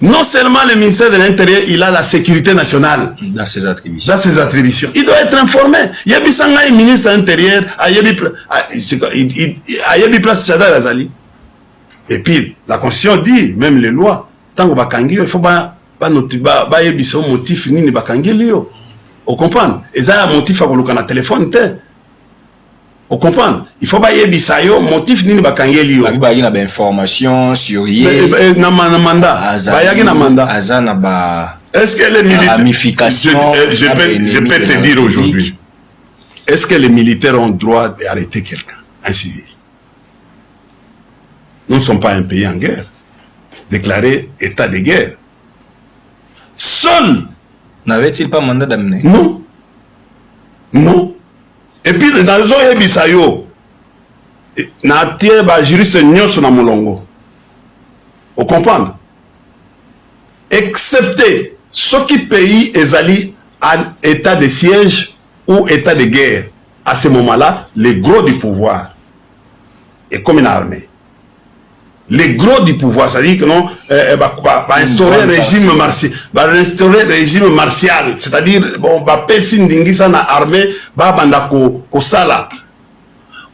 non seulement le ministère de l'Intérieur, il a la sécurité nationale. Dans ses attributions. Dans ses attributions. Il doit être informé. Yebi Sanga, ministre de l'Intérieur, Ayebi place Chadar Azali. Et puis, la Constitution dit, même les lois, tant que Bakangio, il faut pas yebiso motif nini bakangeli yo. Vous comprenez? Et ça motif à koluka na téléphone te. Vous comprenez? Il faut pas y avoir motif ni bakangeli yo. Il y a des informations sur yé. Na mandat. Bayagi na mandat. Azana ba. Est-ce que les militaires... Je peux te dire aujourd'hui. Est-ce que les militaires ont le droit d'arrêter quelqu'un, un civil? Nous ne sommes pas un pays en guerre. Déclarer état de guerre. Seul. N'avait-il pas mandat d'amener? Non. Non. Et puis, dans le zone Bisayo, na tie ba juriste nyonso na molongo. Vous comprenez? Excepté ce qui pays ezali en état de siège ou état de guerre. À ce moment-là, les gros du pouvoir est comme une armée. Les gros du pouvoir, c'est-à-dire que non, instaurer un régime martial, c'est-à-dire bon, pesi ndingisa na armée, banda ko sala.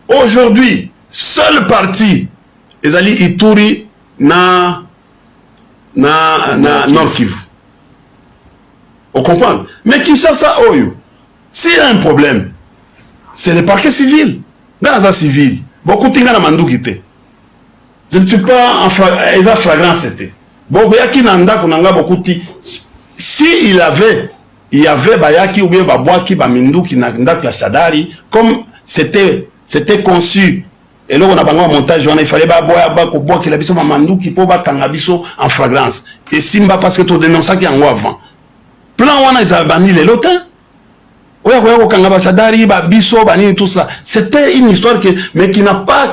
Aujourd'hui, seul parti, ezali Ituri na Nord Kivu. On comprend? Mais qui ça oyo? S'il y a un problème, c'est le parquet civil. Dans la civil, beaucoup de gens n'ont pas. Je ne suis pas en flagrant c'était. Bon, yaki nanda kunanga beaucoup de si il y avait bayaki ou bien babwaki baminduki nanda la Shadari comme c'était conçu. Et là on a bango montage il fallait ba ki la biso mamanduki po ba kanga biso en flagrance. Et simba parce que to dénonça qui en avant. Plan wana ils bani les lotin. Ouais kanga ba Shadari ba biso bani tout ça. C'était une histoire mais qui n'a pas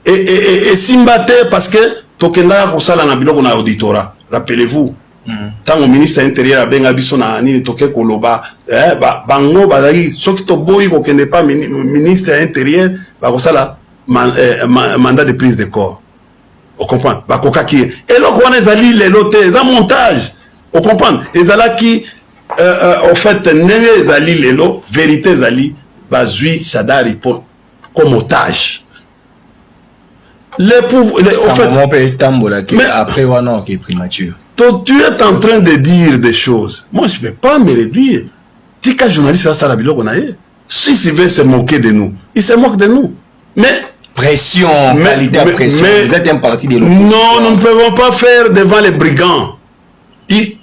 et Simbate parce que tokenda kosala na biloko na auditorat. Rappelez-vous, tant au ministre intérieur benga biso na nini toke koloba bango bazali soki to boyi ko kende pas ministre intérieur ba kosala mandat de prise de corps. On comprend? Ba kokaki et là on ezali les lotés, ça montage. On comprend? Ezala qui en fait nene ezali lelo vérité ezali bazui Shadari pour comme otage. Les pouvoirs, en fait, mais après on est primature. Tu es en train de dire des choses. Moi, je ne vais pas me réduire. Si qu'un journaliste ça la bilo qu'on a eu, si il veut se moquer de nous, il se moque de nous. Mais pression, qualité à pression. Vous êtes un parti de l'opposition. Non, nous ne pouvons pas faire devant les brigands.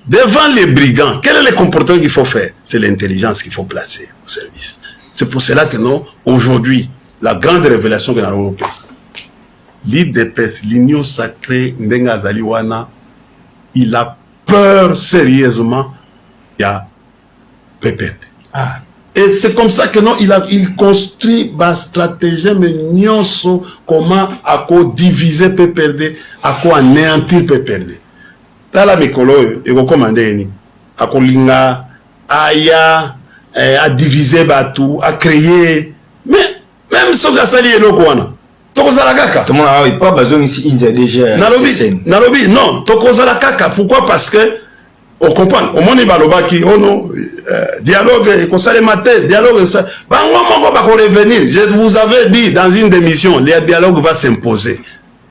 Devant les brigands, quel est le comportement qu'il faut faire? C'est l'intelligence qu'il faut placer au service. C'est pour cela que nous, aujourd'hui, la grande révélation que nous avons faite. L'IDPS, l'Union sacrée Ndenga Zaliwana, il a peur sérieusement, il y a PPRD. Et c'est comme ça que non, il construit ma stratégie, mais nyonso, comment à quoi diviser PPRD, à quoi anéantir PPRD. Tala mikolo, il va commander, à quoi linga, à diviser batou, à créer, mais même ce que ça dit, il tout le monde n'a pas besoin ici, il y a déjà. Nalobi, non, Tokozala Kaka. Pourquoi? Parce que, on comprend, au monde balobaki, oh non, dialogue, conseil matin, dialogue, ça. Revenir. Je vous avais dit dans une démission, le dialogue va s'imposer.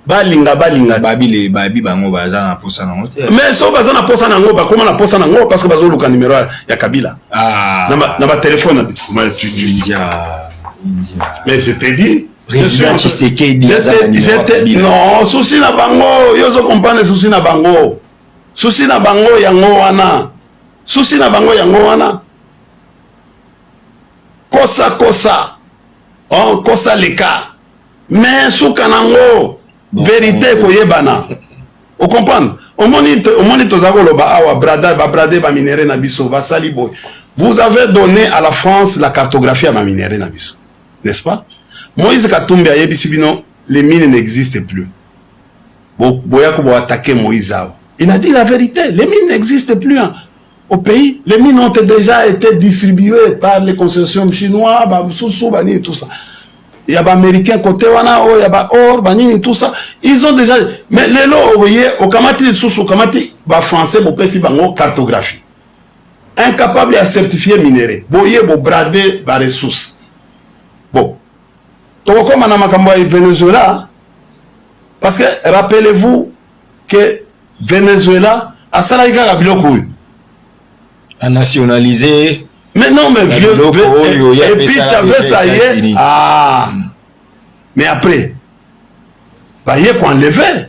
Balinga. Babi bango baza na posa na ngote. Mais so baza na posa na ngoba, comment na posa na ngoba? Parce que bazo luka numéro ya Kabila. Na ba téléphone. India. Mais je t'ai dit. Président Tshisekedi non, souci na bango, yozo comprendre souci na bango. Souci na bango yango wana. Souci na bango yango wana. Kosa. Oh, kosa leka. Mais souka nango vérité koyebana. Vous comprenez? Au moni tozako loba awa brade ba minéré na biso ba sali boy. Vous avez donné à la France la cartographie à ma minéré na biso. N'est-ce pas? Moïse Katumbi a yebisibino, les mines n'existent plus. Boyako bo attaquer Moïse. Il a dit la vérité, les mines n'existent plus au pays. Les mines ont déjà été distribuées par les concessions chinois, tout ça. Il y a des Américains côté wana, il y a des or, tout ça. Ils ont déjà. Mais les lots, vous voyez, au Kamati sous Kamati, français, bo pesi bango cartographie. Incapable à certifier minéré. Boye bo brader ba ressources. Bon. Comme en Venezuela, parce que rappelez-vous que Venezuela a salaïka la biloko. A nationalisé. Mais non, mais vieux. Et puis tu avais ça hier. Ah. Mais après, bah, il y a quoi enlever.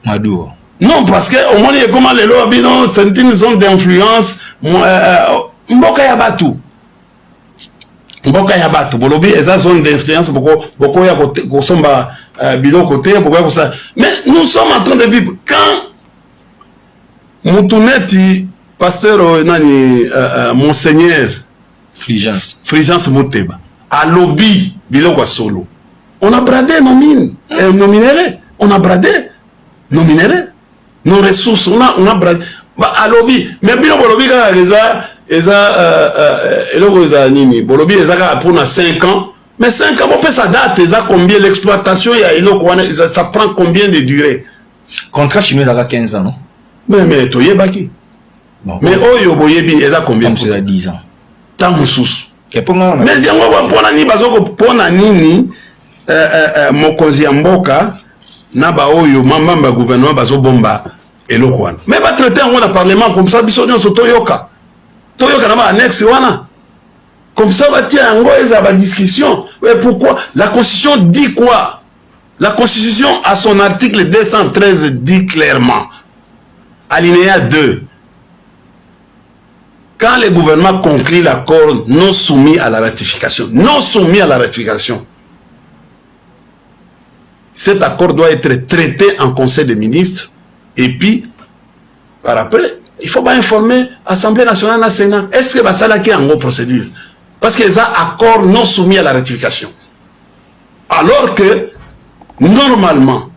Madou. Non, parce que au moins, il y a comment les lois, non, c'est une zone d'influence. Mboka Yabatu. Mboka Yabatu. Bolobi, c'est une zone d'influence. Beaucoup y a Kosomba Bilo côté. Mais nous sommes en train de vivre. Quand Moutouneti, pasteur Monseigneur Fulgence Moteba, à lobby Bilo Solo, on a bradé nos mines, nos minéraux. On a bradé nos minéraux. Nos ressources, on a bradé. Bah, à lobby, mais bien, Bolobi, Bolobi, pour 5 ans. Mais 5 ans, on peut ça date, combien l'exploitation, ça prend combien de durée? Contrat chinois, il a 15 ans, non? Mais, Toye Baki. Bon, mais, Oyo Boyebi, il a combien? Comme c'est 10 ans. Tant sous. Mais, il y a un nini, Mokonzi Mboka, Naba Oyo, Mamba gouvernement, Bazo Bomba. Et le quoi. Mais va traiter en le parlement comme ça, bisogno sur Toyoka. Toyoka n'a pas annexe wana. Comme ça va tirer en gros la discussion. Et pourquoi? La Constitution dit quoi? La Constitution à son article 213 dit clairement, alinéa 2, quand le gouvernement conclut l'accord non soumis à la ratification, cet accord doit être traité en Conseil des ministres. Et puis, par après, il faut pas informer l'Assemblée nationale et le Sénat. Est-ce que ça qui est en procédure? Parce qu'il y a un accord non soumis à la ratification. Alors que, normalement,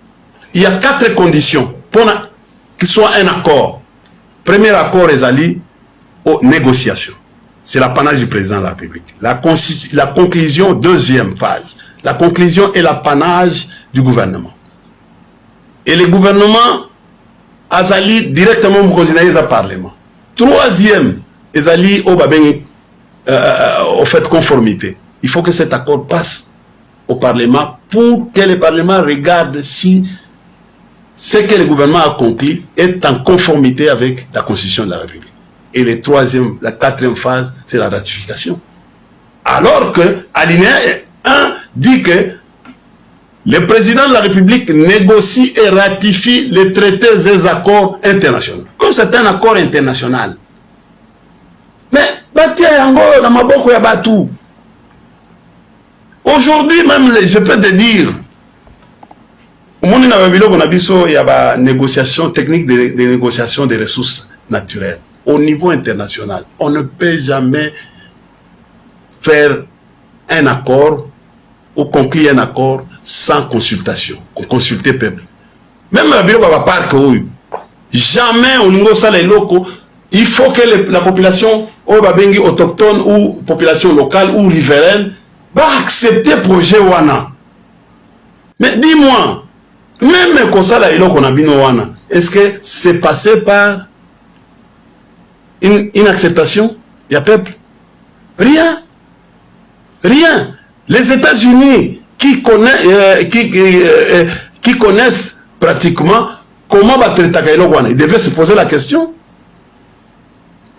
il y a 4 conditions pour qu'il soit un accord. Premier accord, les alliés aux négociations. C'est l'apanage du président de la République. La conclusion, deuxième phase. La conclusion est l'apanage du gouvernement. Et le gouvernement Azali directement au Parlement. Troisième, Azali au fait conformité. Il faut que cet accord passe au Parlement pour que le Parlement regarde si ce que le gouvernement a conclu est en conformité avec la Constitution de la République. Et la quatrième phase, c'est la ratification. Alors que alinéa 1 dit que le président de la République négocie et ratifie les traités et les accords internationaux. Comme c'est un accord international. Mais, aujourd'hui même, je peux te dire, au monde il y a une négociation technique de négociation des ressources naturelles. Au niveau international, on ne peut jamais faire un accord ou conclure un accord sans consultation, consulter le peuple. Même à la parc, jamais au niveau salé locaux, il faut que la population autochtone ou population locale ou riveraine va accepter le projet Wana. Mais dis-moi, même quand ça Wana, est-ce que c'est passé par une acceptation? Il y a peuple? Rien. Rien. Les États-Unis qui connaissent pratiquement comment va traiter Wana, ils devaient se poser la question.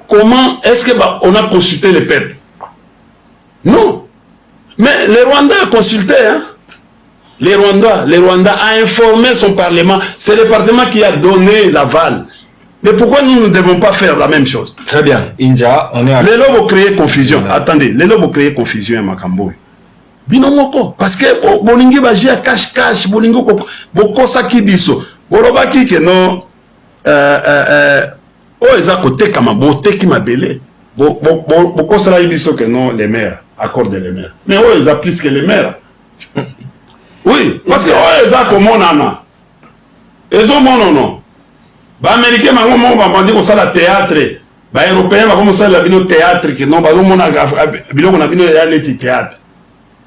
Comment est-ce qu'on a consulté le peuple? Non. Mais les Rwandais ont consulté. Hein? Les Rwandais a informé son Parlement. C'est le Parlement qui a donné l'aval. Mais pourquoi nous ne devons pas faire la même chose? Très bien. India, on est à... Les lobes ont créé confusion. Attendez, les lobes ont créé confusion à Makambo. Binomoko. Parce que Bolingi va gérer cache-cache. Bolingo Bokosa Kibiso. Borobaki que non. Oh, ils ont côté comme un beauté qui m'a belé. Bokosa Kibiso que non, les maires. Accord de les maires. Mais oh, ils ont plus que les maires. Oui. Parce que oh, ils ont comme mon ana. Ils ont mon non. Les Américains vont dire que c'est le théâtre. Les Européens vont dire que c'est le théâtre. Non, ils théâtre.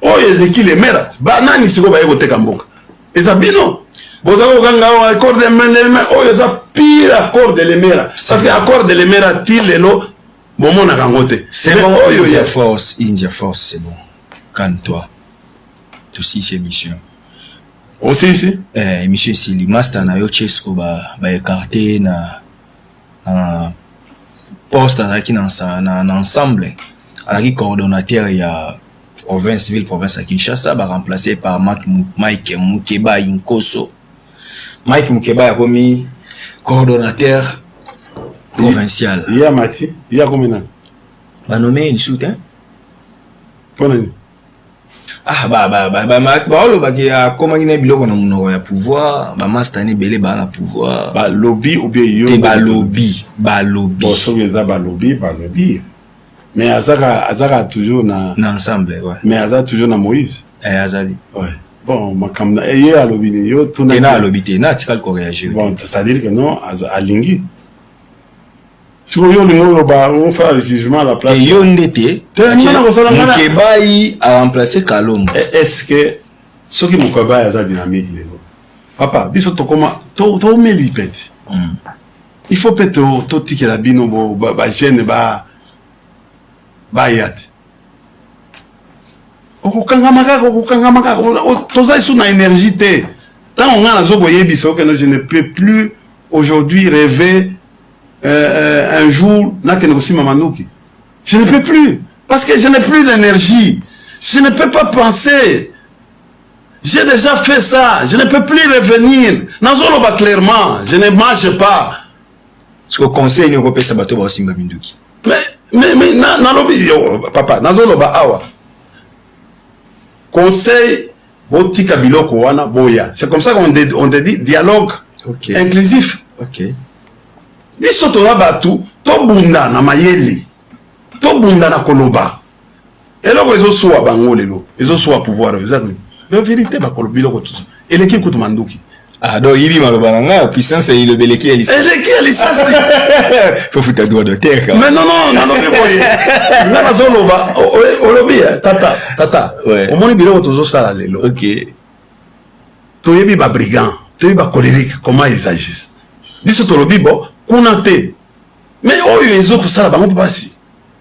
Oh, ils ont qui les maires. Banani si vous avez côté Kamboka. Et ça bino. Vous avez un accord de maires. Oh, ils ont pire accord de les maires. Parce que l'accord de les maires, il est là. Moment n'a gangoté. C'est bon, India Force, c'est bon. Calme-toi. Tout si c'est mission. Aussi ici? Émission ici, le master na yo chesko ba écarté na poste qui na ensemble. alaki coordonnateur ya province ville province à Kinshasa ba remplacé par Mike Mukeba Inkoso. Mike Mukeba a commis coordonnateur provincial. Il y a Mati, il y a combien de Ba nommé une soutien. Ponani. Ah olo baki ya koma ngine biloko na munoko ya pouvoir ba mastani belé ba na pouvoir ba lobby ou bien yo ba lobby bon so ça ba lobby mais azaka toujours na ensemble ouais mais azaka toujours na Moïse azali ouais bon makamna eye a lobby ni yo tuna na lobby te na tikal ko réagir bon c'est à dire que non alingi si vous voyez on fait le jugement à la place. Et yo ndete. Mukebai a remplacé Kalombo. Est-ce que ce qui Mukebai a sa dynamique papa, biso to comment to melipet. Il faut peut-être to tiki la bino ba gene ba yat. Okukanga maka toza isu na énergie te. Tant on a na zo boye biso que je ne peux plus aujourd'hui rêver un jour, je ne peux plus, parce que je n'ai plus d'énergie, je ne peux pas penser, j'ai déjà fait ça, je ne peux plus revenir, Nazoloba clairement, je ne marche pas. Ce que conseil nous repère ça bateau aussi Mbinduki. Mais nalobi papa, Nazoloba awa. Conseil botika biloko wana boya. C'est comme ça qu'on dit dialogue inclusif. OK. Biso toza batu tobunda na mayeli tobunda na koloba eloko ezosuwa bango lelo ezosuwa pouvoir exactement la vérité bakoloba biloko tuzo eleki kutu manduki donc yibi maloba nanga puissance ile beleki ya lisasi faut foutre droit de terre mais non boye na bazoloba olobi tata omoni biloko tozosala lelo OK toyebi ba brigand toyebi ba colérique comment ils agissent biso tolobi bo kuna te mais oyo ezo kusala bango pasi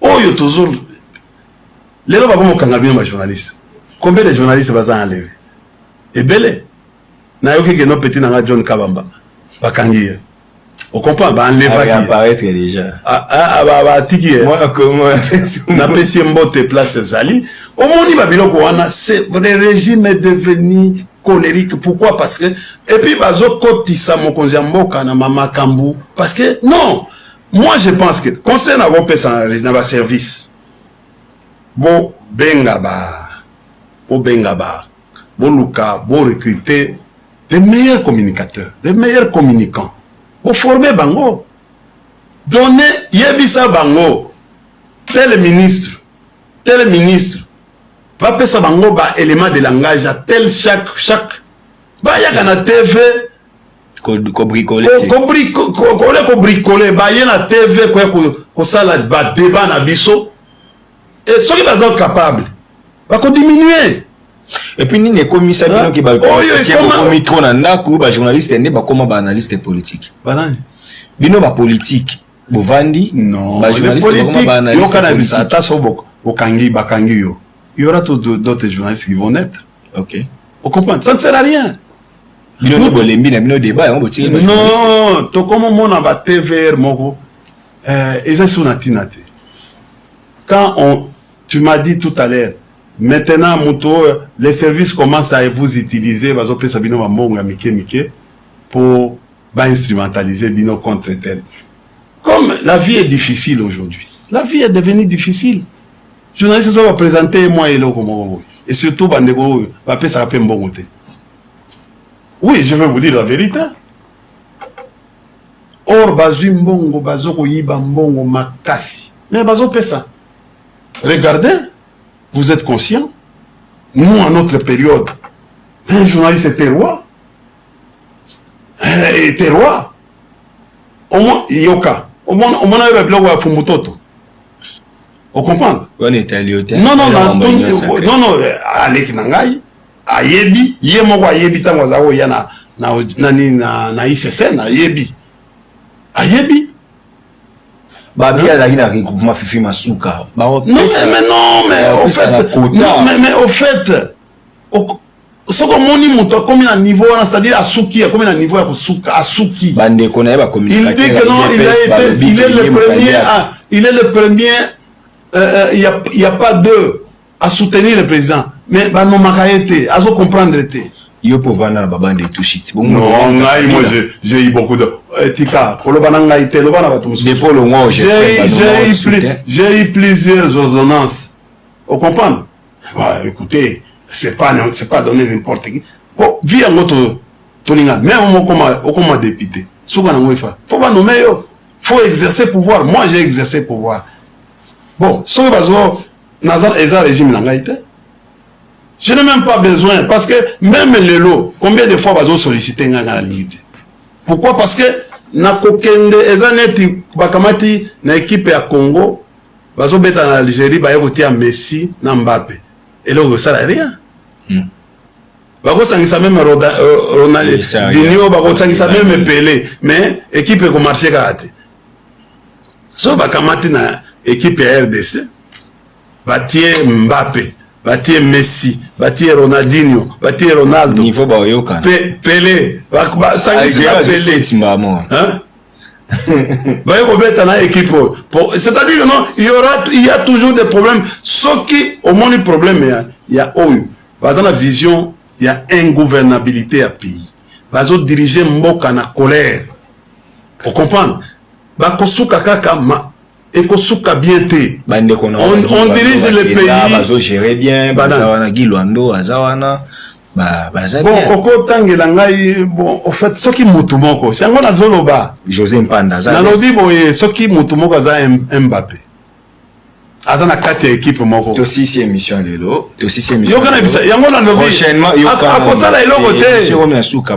oyo toujours lelo ba bomo kanga bien ba journaliste combien de journalistes baza enlevé ebele na yoki que no petit na John Kabamba bakangi on comprend ba enlever qui apparaître déjà ba tiki moi comment na pesi mbote place zali omoni ba biloko wana c'est le régime est devenu colérique. Pourquoi? Parce que et puis bazo kotisa mokonzi ya mboka na mama kambu parce que non, moi je pense que conseil na vos pesa na ba service bo bengaba bo luka bo recruter des meilleurs communicateurs, des meilleurs communicants, bo former bango, donner yebisa bango tel ministre va passer bango ba élément de langage à tel chaque ba ya na TV ko bricoler ba ya na TV ko sala ba débat na biso et ceux qui sont capables va ko diminuer et puis ni commissaire bino ki ba si ko mitro na ndako ba journaliste ne ba koma ba analyste politique banani bino ba politique bovandi non ba journaliste ba koma ba analyste politique ata so bakangi yo. Il y aura d'autres journalistes qui vont naître. OK. Vous comprenez? Ça ne sert à rien. Non, to comme mon aba TVR moko quand tu m'as dit tout à l'heure maintenant les services commencent à vous utiliser pour instrumentaliser bino contre tel. Comme la vie est difficile aujourd'hui. La vie est devenue difficile. Journalistes va présenter moi et l'autre et surtout bandeko va passer à peine bon côté. Oui, je vais vous dire la vérité. Or bazum bongo bazoko yiba mbongo makasi. Mais bazo pesa. Regardez, vous êtes conscients. Nous à notre période, un journaliste était roi. Était roi. Au moins yoka. Au moins on a eu blog à Fumutoto. Vous comprenez? Non, Alek Nangai, Ayebi, Yemoko Ayebi Tangazawo Yana, na ICC, na Ayebi. Ayebi? Babia la gina regroupement Fifi Masuka. Non, mais au fait, ce que mon niveau, comme un niveau, c'est-à-dire à Souki, comme un niveau à Souki. Il dit que non, il est le premier. il y a pas d'eux à soutenir le président. Mais bah non makaete, à comprendre été. Yo pour vendre baba de tout shit. Non, moi j'ai eu beaucoup de Tika, pour le bananga été, le bananga tout. Depuis le mois j'ai eu plusieurs ordonnances. Vous comprenez? Ouais, écoutez, c'est pas donné n'importe qui. Bon, via notre tolinga, même comme député. Souvent on faut pas nommer yo. Faut exercer pouvoir. Moi j'ai exercé pouvoir. Bon, ce bazo nazal eza régime nangaïté. Je n'ai même pas besoin, parce que même les lots, combien de fois ils ont sollicité la limite? Pourquoi? Parce que na kokende ezaneti bakamati na équipe ya Congo, ils ont bêta en Algérie, ils ont été à Messi, na Mbappé. Et là, ça n'a rien. Ils ont même Ronaldinho, ils ont même Pelé, mais l'équipe a marché karaté. So bakamati na équipe ya RDC, batie Mbappé. Batie Messi, batie Ronaldinho, batie Ronaldo. Niveau bayoka. Pelé. C'est-à-dire que non, il y a toujours des problèmes. Ce qui, au moins, le problème, il y a dans la vision, il y a ingouvernabilité à pays. Bazo diriger Mboka na colère. Vous comprenez? Bakosuka kaka et Kosuka bien té. On dirige le pays. Bazo gérer bien. Bazawana Giloando, Azawana. Bon, Oko Tangelangai, bon, en fait, ce qui moutumoko, c'est un gars Zoloba. José Mpanda. Nalobi boye, ce qui moutumoko, c'est Mbappé. Azana 4 équipes moko. To 6e émission de l'eau. To 6e émission. Prochainement, il y a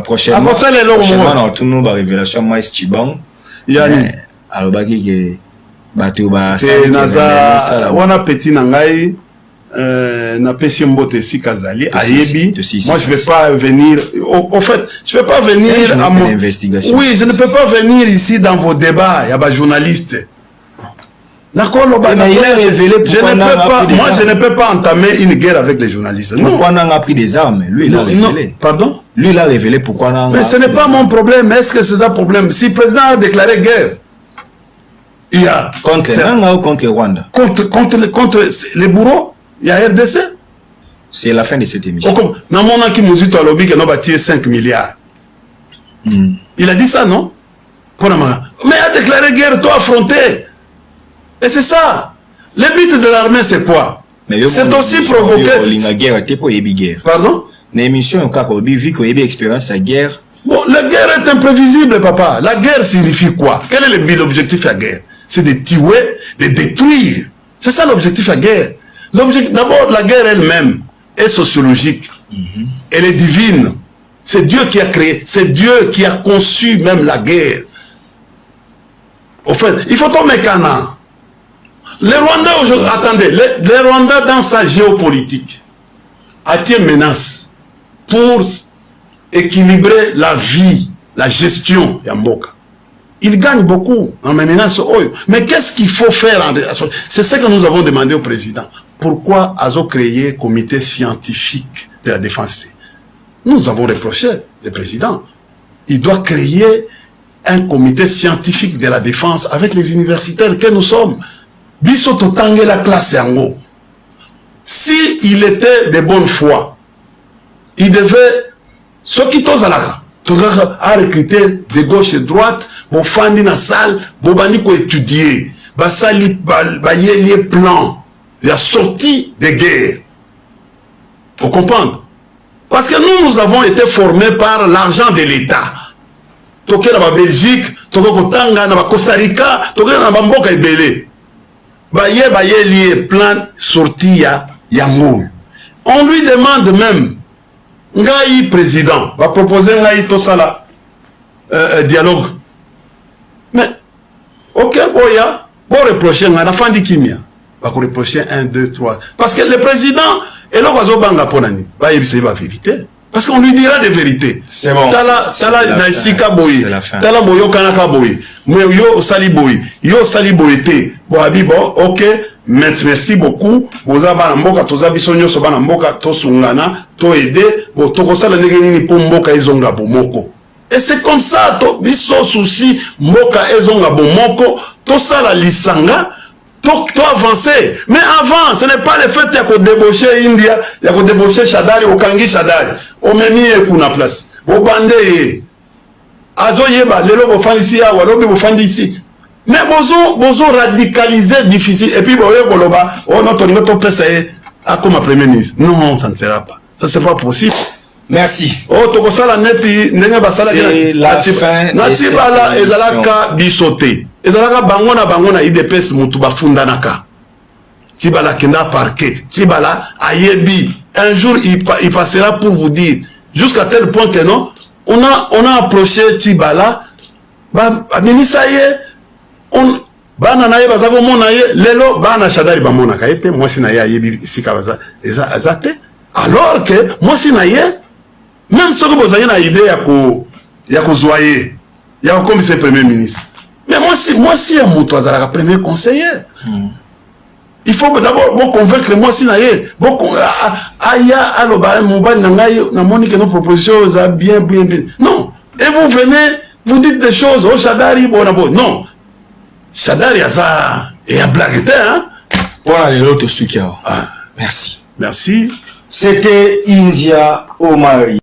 prochainement, dans tout nos révélations, moi, Chibang. Yani. Alobaki bateau ba naza wana petit nangai na pesi mbote si kazali ayebi. Moi je vais pas venir au fait je vais pas venir à mon investigation. Oui, je ne peux pas venir ici dans vos débats, il y a des journalistes. D'accord, il a révélé pourquoi moi je ne peux pas entamer une guerre avec les journalistes. Pourquoi on a pris des armes? Lui il a révélé. Pardon? Lui il a révélé pourquoi on a. Mais ce n'est pas mon problème. Est-ce que c'est ça le problème? Si le président a déclaré guerre, il y a contre Rwanda. Contre les bourreaux, il y a RDC. C'est la fin de cette émission. Dans mon an qui nous dit à lobby qu'il a bâti 5 milliards. Il a dit ça, non? Mais il a déclaré guerre, toi affronter. Et c'est ça. Le but de l'armée, c'est quoi? C'est aussi provoquer. Pardon? L'émission, vu qu'on a eu expérience à guerre. Bon, la guerre est imprévisible, papa. La guerre signifie quoi? Quel est l'objectif de la guerre? C'est de tuer, de détruire. C'est ça l'objectif de la guerre. D'abord, la guerre elle-même est sociologique. Elle est divine. C'est Dieu qui a créé. C'est Dieu qui a conçu même la guerre. Au fait, il faut tomber canard. Les Rwandais aujourd'hui, attendez, les Rwandais dans sa géopolitique attirent menace pour équilibrer la vie, la gestion Yamboka. Ils gagnent beaucoup en menace. Mais qu'est-ce qu'il faut faire? C'est ce que nous avons demandé au président. Pourquoi a-t-il créé un comité scientifique de la défense? Nous avons reproché le président. Il doit créer un comité scientifique de la défense avec les universitaires que nous sommes. Bisoto Tangue la classe yango. Si il était de bonne foi, il devait, ceux qui t'osent à recruter de gauche et de droite, pour faire une salle, pour étudier, pour les plans, la sortie des guerres. Vous comprenez? Parce que nous avons été formés par l'argent de l'État. Toké na Belgique, Toké Kotanga, na Costa Rica, Toké na Mboka Ebele. Baye lié plan sorti ya yango. On lui demande même, Ngaï président, va proposer Ngaï Tosala dialogue. Mais, ok, boya, bon reprocher, on a fin de kimia. Va reprocher 1, 2, 3. Parce que le président, et là, on va banga ponani. Va y la vérité. Parce qu'on lui dira des vérités. C'est bon. Tala naisika boy. Tala boyo kanaka boy. Yo sali boy. Yo sali boy te. Boabi bon, ok. Merci beaucoup. Boza bana mboka toza biso nyoso bana mboka to sungana, to aider, bo toko sala ndenge nini po mboka ezonga bomoko. Et c'est comme ça to biso souci mboka ezonga bomoko, to sala lisanga avancer. Mais avant, ce n'est pas le fait de débaucher India, de débaucher Shadari, ou Kangi Shadari. On met mis une place. Au bandé, Azo Yeba, l'élo bofan ici, ou alors bofan ici. Mais bozo radicaliser difficile. Et puis, boye koloba, oh notre niveau pèse à comme premier ministre. Non, ça ne sera pas. Ça c'est pas possible. Merci. Oh, tokosala neti, nenga basala c'est la fin. Natibala ezalaka bisote. Ezalaka bangona IDPS mutu bafundanaka. Tibala kenda parquet. Tibala ayebi. Un jour il passera pour vous dire jusqu'à tel point que non, on a approché Tibala. Ba minisaye on bana naye bazako mona ye lelo bana Shadari ba mona kaete moi sinaye ayebi sika baza ezate alors que moi sinaye même si vous avez une idée ya ko zoyer ya comme c'est premier ministre mais moi si un mouton azala premier conseiller il faut d'abord convaincre moi si naye aya aloba mobali na ngai na moni que nos propositions za bien non et vous venez vous dites des choses au Shadari bon non Shadari aza et a blagué hein pour aller l'autre Sukia. Merci c'était India Omari.